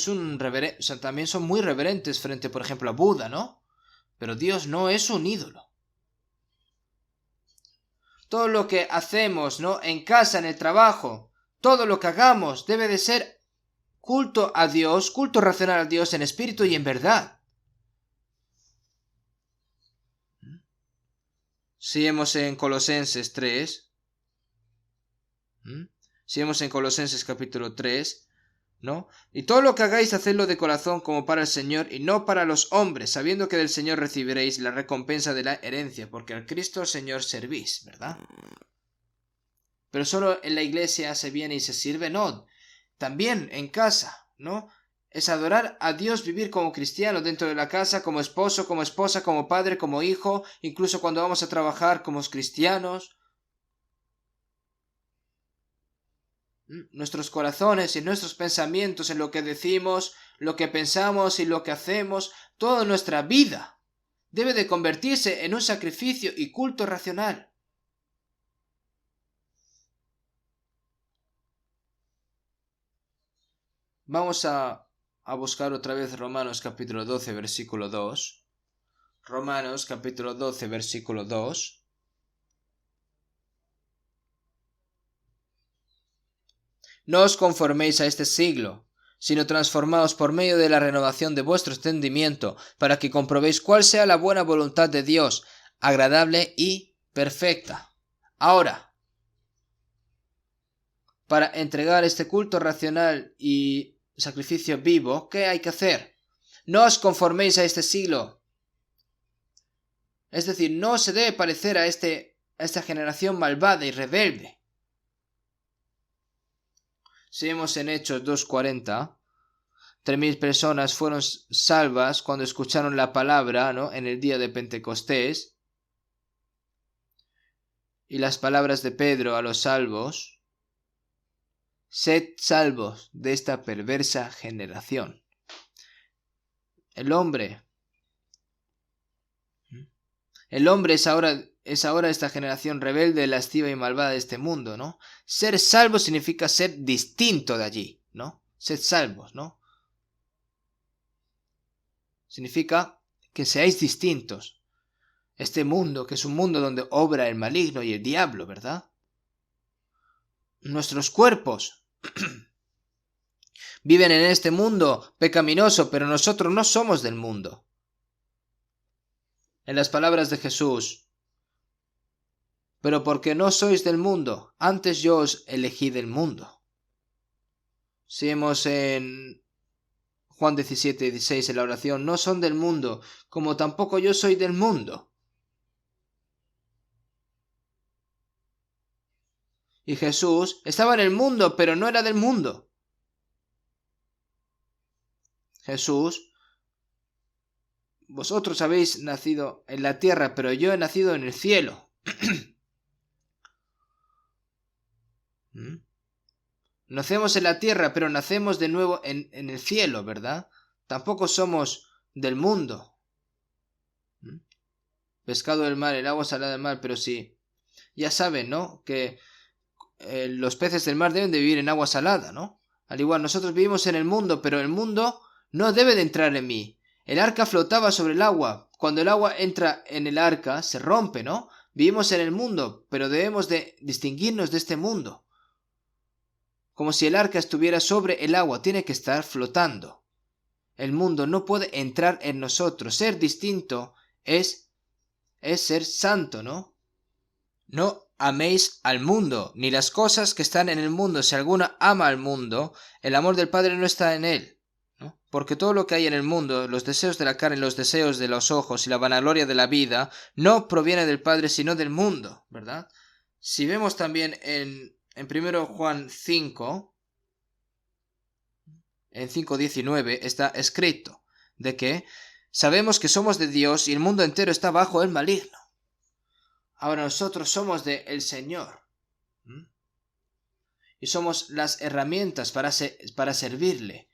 también son muy reverentes frente, por ejemplo, a Buda, ¿no? Pero Dios no es un ídolo. Todo lo que hacemos, ¿no? En casa, en el trabajo, todo lo que hagamos debe de ser culto a Dios, culto racional a Dios en espíritu y en verdad. Sigamos en Colosenses 3. Sigamos en Colosenses capítulo 3, ¿no? Y todo lo que hagáis, hacedlo de corazón como para el Señor y no para los hombres, sabiendo que del Señor recibiréis la recompensa de la herencia, porque al Cristo Señor servís, ¿verdad? Pero solo en la iglesia se viene y se sirve, no. También en casa, ¿no? Es adorar a Dios, vivir como cristiano dentro de la casa, como esposo, como esposa, como padre, como hijo, incluso cuando vamos a trabajar como cristianos. Nuestros corazones y nuestros pensamientos en lo que decimos, lo que pensamos y lo que hacemos, toda nuestra vida debe de convertirse en un sacrificio y culto racional. Vamos a buscar otra vez Romanos capítulo 12, versículo 2. Romanos capítulo 12, versículo 2. No os conforméis a este siglo, sino transformaos por medio de la renovación de vuestro entendimiento, para que comprobéis cuál sea la buena voluntad de Dios, agradable y perfecta. Ahora, para entregar este culto racional y sacrificio vivo, ¿qué hay que hacer? No os conforméis a este siglo. Es decir, no se debe parecer a esta generación malvada y rebelde. Si vemos en Hechos 2:40, 3.000 personas fueron salvas cuando escucharon la palabra, ¿no?, en el día de Pentecostés. Y las palabras de Pedro a los salvos: sed salvos de esta perversa generación. El hombre es ahora esta generación rebelde, lasciva y malvada de este mundo, ¿no? Ser salvo significa ser distinto de allí, ¿no? Sed salvos, ¿no? Significa que seáis distintos. Este mundo, que es un mundo donde obra el maligno y el diablo, ¿verdad? Nuestros cuerpos viven en este mundo pecaminoso, pero nosotros no somos del mundo. En las palabras de Jesús: pero porque no sois del mundo, antes yo os elegí del mundo. Si vemos en Juan 17:16 en la oración: no son del mundo, como tampoco yo soy del mundo. Y Jesús estaba en el mundo, pero no era del mundo. Jesús: vosotros habéis nacido en la tierra, pero yo he nacido en el cielo. Nacemos en la tierra, pero nacemos de nuevo en el cielo, ¿verdad? Tampoco somos del mundo. Pescado del mar, el agua salada del mar, pero sí. Ya saben, ¿no?, que los peces del mar deben de vivir en agua salada, ¿no? Al igual, nosotros vivimos en el mundo, pero el mundo no debe de entrar en mí. El arca flotaba sobre el agua. Cuando el agua entra en el arca, se rompe, ¿no? Vivimos en el mundo, pero debemos de distinguirnos de este mundo. Como si el arca estuviera sobre el agua, tiene que estar flotando. El mundo no puede entrar en nosotros. Ser distinto es ser santo, ¿no? No améis al mundo, ni las cosas que están en el mundo. Si alguno ama al mundo, el amor del Padre no está en él, ¿no? Porque todo lo que hay en el mundo, los deseos de la carne, los deseos de los ojos y la vanagloria de la vida, no proviene del Padre, sino del mundo, ¿verdad? Si vemos también en 1 Juan 5, en 5:19, está escrito de que sabemos que somos de Dios y el mundo entero está bajo el maligno. Ahora nosotros somos del Señor. Y somos las herramientas para servirle.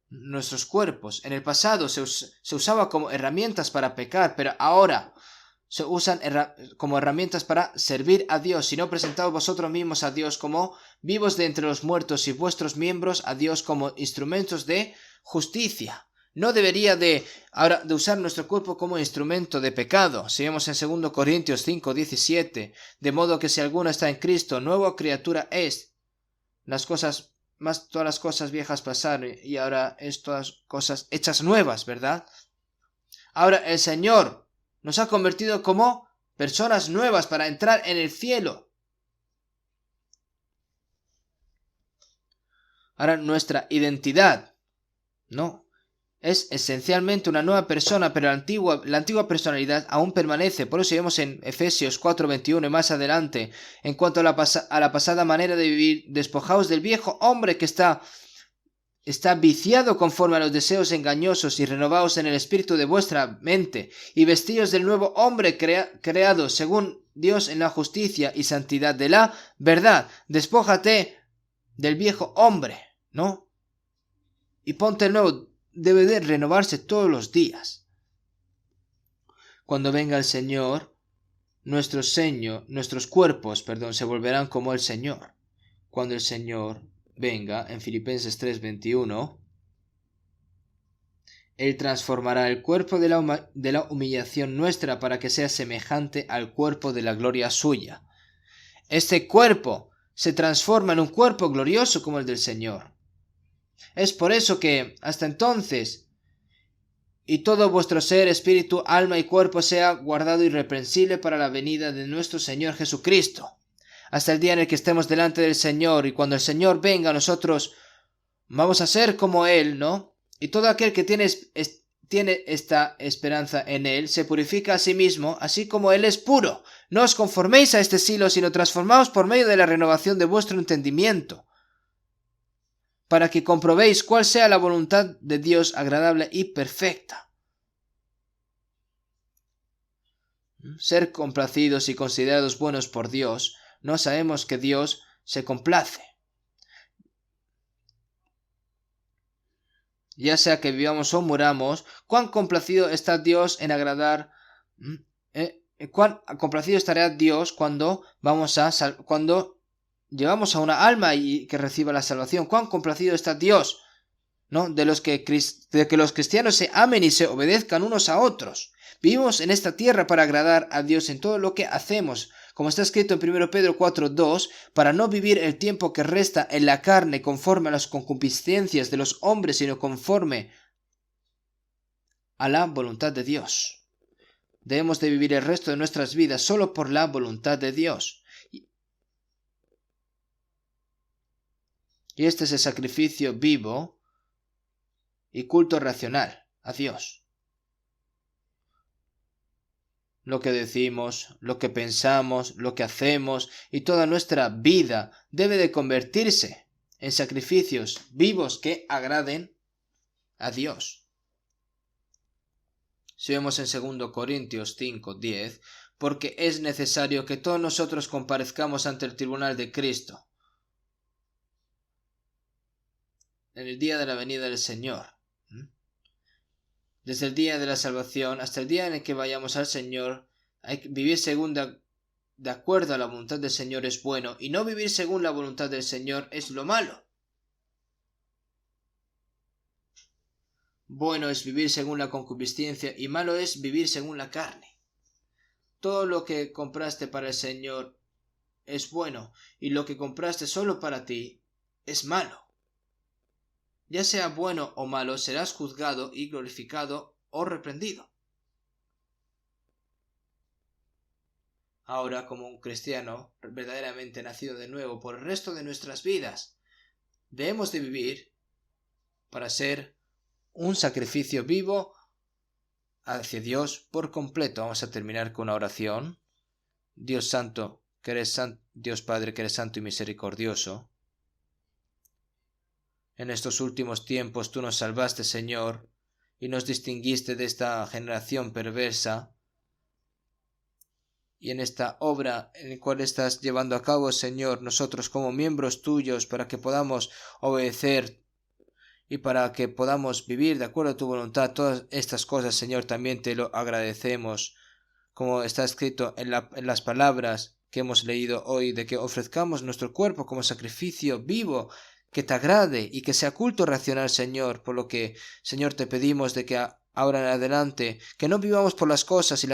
Nuestros cuerpos. En el pasado se usaba como herramientas para pecar, pero ahora se usan como herramientas para servir a Dios, sino presentaos vosotros mismos a Dios como vivos de entre los muertos y vuestros miembros a Dios como instrumentos de justicia. No debería de usar nuestro cuerpo como instrumento de pecado. Si vemos en 2 Corintios 5:17, de modo que si alguno está en Cristo, nueva criatura es. Todas las cosas viejas pasaron y ahora es todas cosas hechas nuevas, ¿verdad? Ahora el Señor nos ha convertido como personas nuevas para entrar en el cielo. Ahora nuestra identidad, ¿no?, es esencialmente una nueva persona, pero la antigua personalidad aún permanece. Por eso vemos en Efesios 4:21 y más adelante: en cuanto a la pasada manera de vivir, despojaos del viejo hombre que está viciado conforme a los deseos engañosos, y renovaos en el espíritu de vuestra mente, y vestíos del nuevo hombre creado según Dios en la justicia y santidad de la verdad. Despójate del viejo hombre, ¿no?, y ponte el nuevo. Debe de renovarse todos los días. Cuando venga el Señor, nuestros cuerpos, se volverán como el Señor. Cuando el Señor venga, en Filipenses 3:21, Él transformará el cuerpo de la humillación nuestra para que sea semejante al cuerpo de la gloria suya. Este cuerpo se transforma en un cuerpo glorioso como el del Señor. Es por eso que, hasta entonces, y todo vuestro ser, espíritu, alma y cuerpo sea guardado irreprensible para la venida de nuestro Señor Jesucristo. Hasta el día en el que estemos delante del Señor, y cuando el Señor venga, nosotros vamos a ser como Él, ¿no? Y todo aquel que tiene esta esperanza en Él se purifica a sí mismo, así como Él es puro. No os conforméis a este siglo, sino transformaos por medio de la renovación de vuestro entendimiento, para que comprobéis cuál sea la voluntad de Dios agradable y perfecta. Ser complacidos y considerados buenos por Dios, no sabemos que Dios se complace. Ya sea que vivamos o muramos, cuán complacido está Dios en agradar, cuán complacido estará Dios cuando llevamos a una alma y que reciba la salvación. Cuán complacido está Dios, ¿no? de que los cristianos se amen y se obedezcan unos a otros. Vivimos en esta tierra para agradar a Dios en todo lo que hacemos, como está escrito en 1 Pedro 4:2, para no vivir el tiempo que resta en la carne conforme a las concupiscencias de los hombres, sino conforme a la voluntad de Dios. Debemos de vivir el resto de nuestras vidas solo por la voluntad de Dios. Y este es el sacrificio vivo y culto racional a Dios. Lo que decimos, lo que pensamos, lo que hacemos y toda nuestra vida debe de convertirse en sacrificios vivos que agraden a Dios. Si vemos en 2 Corintios 5:10, porque es necesario que todos nosotros comparezcamos ante el tribunal de Cristo en el día de la venida del Señor. Desde el día de la salvación hasta el día en el que vayamos al Señor, hay que vivir de acuerdo a la voluntad del Señor es bueno, y no vivir según la voluntad del Señor es lo malo. Bueno es vivir según la concupiscencia y malo es vivir según la carne. Todo lo que compraste para el Señor es bueno, y lo que compraste solo para ti es malo. Ya sea bueno o malo, serás juzgado y glorificado o reprendido. Ahora, como un cristiano verdaderamente nacido de nuevo por el resto de nuestras vidas, debemos de vivir para ser un sacrificio vivo hacia Dios por completo. Vamos a terminar con una oración. Dios Santo, que eres santo, Dios Padre, que eres santo y misericordioso. En estos últimos tiempos tú nos salvaste, Señor, y nos distinguiste de esta generación perversa. Y en esta obra en la cual estás llevando a cabo, Señor, nosotros como miembros tuyos, para que podamos obedecer y para que podamos vivir de acuerdo a tu voluntad, todas estas cosas, Señor, también te lo agradecemos, como está escrito en las palabras que hemos leído hoy, de que ofrezcamos nuestro cuerpo como sacrificio vivo, que te agrade y que sea culto racional, Señor, por lo que, Señor, te pedimos de que ahora en adelante, que no vivamos por las cosas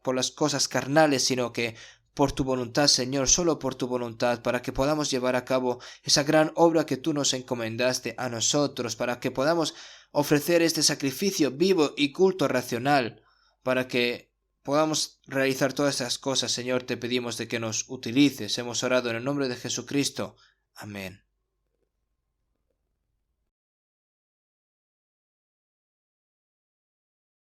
por las cosas carnales, sino que por tu voluntad, Señor, solo por tu voluntad, para que podamos llevar a cabo esa gran obra que tú nos encomendaste a nosotros, para que podamos ofrecer este sacrificio vivo y culto racional, para que podamos realizar todas estas cosas, Señor, te pedimos de que nos utilices. Hemos orado en el nombre de Jesucristo. Amén.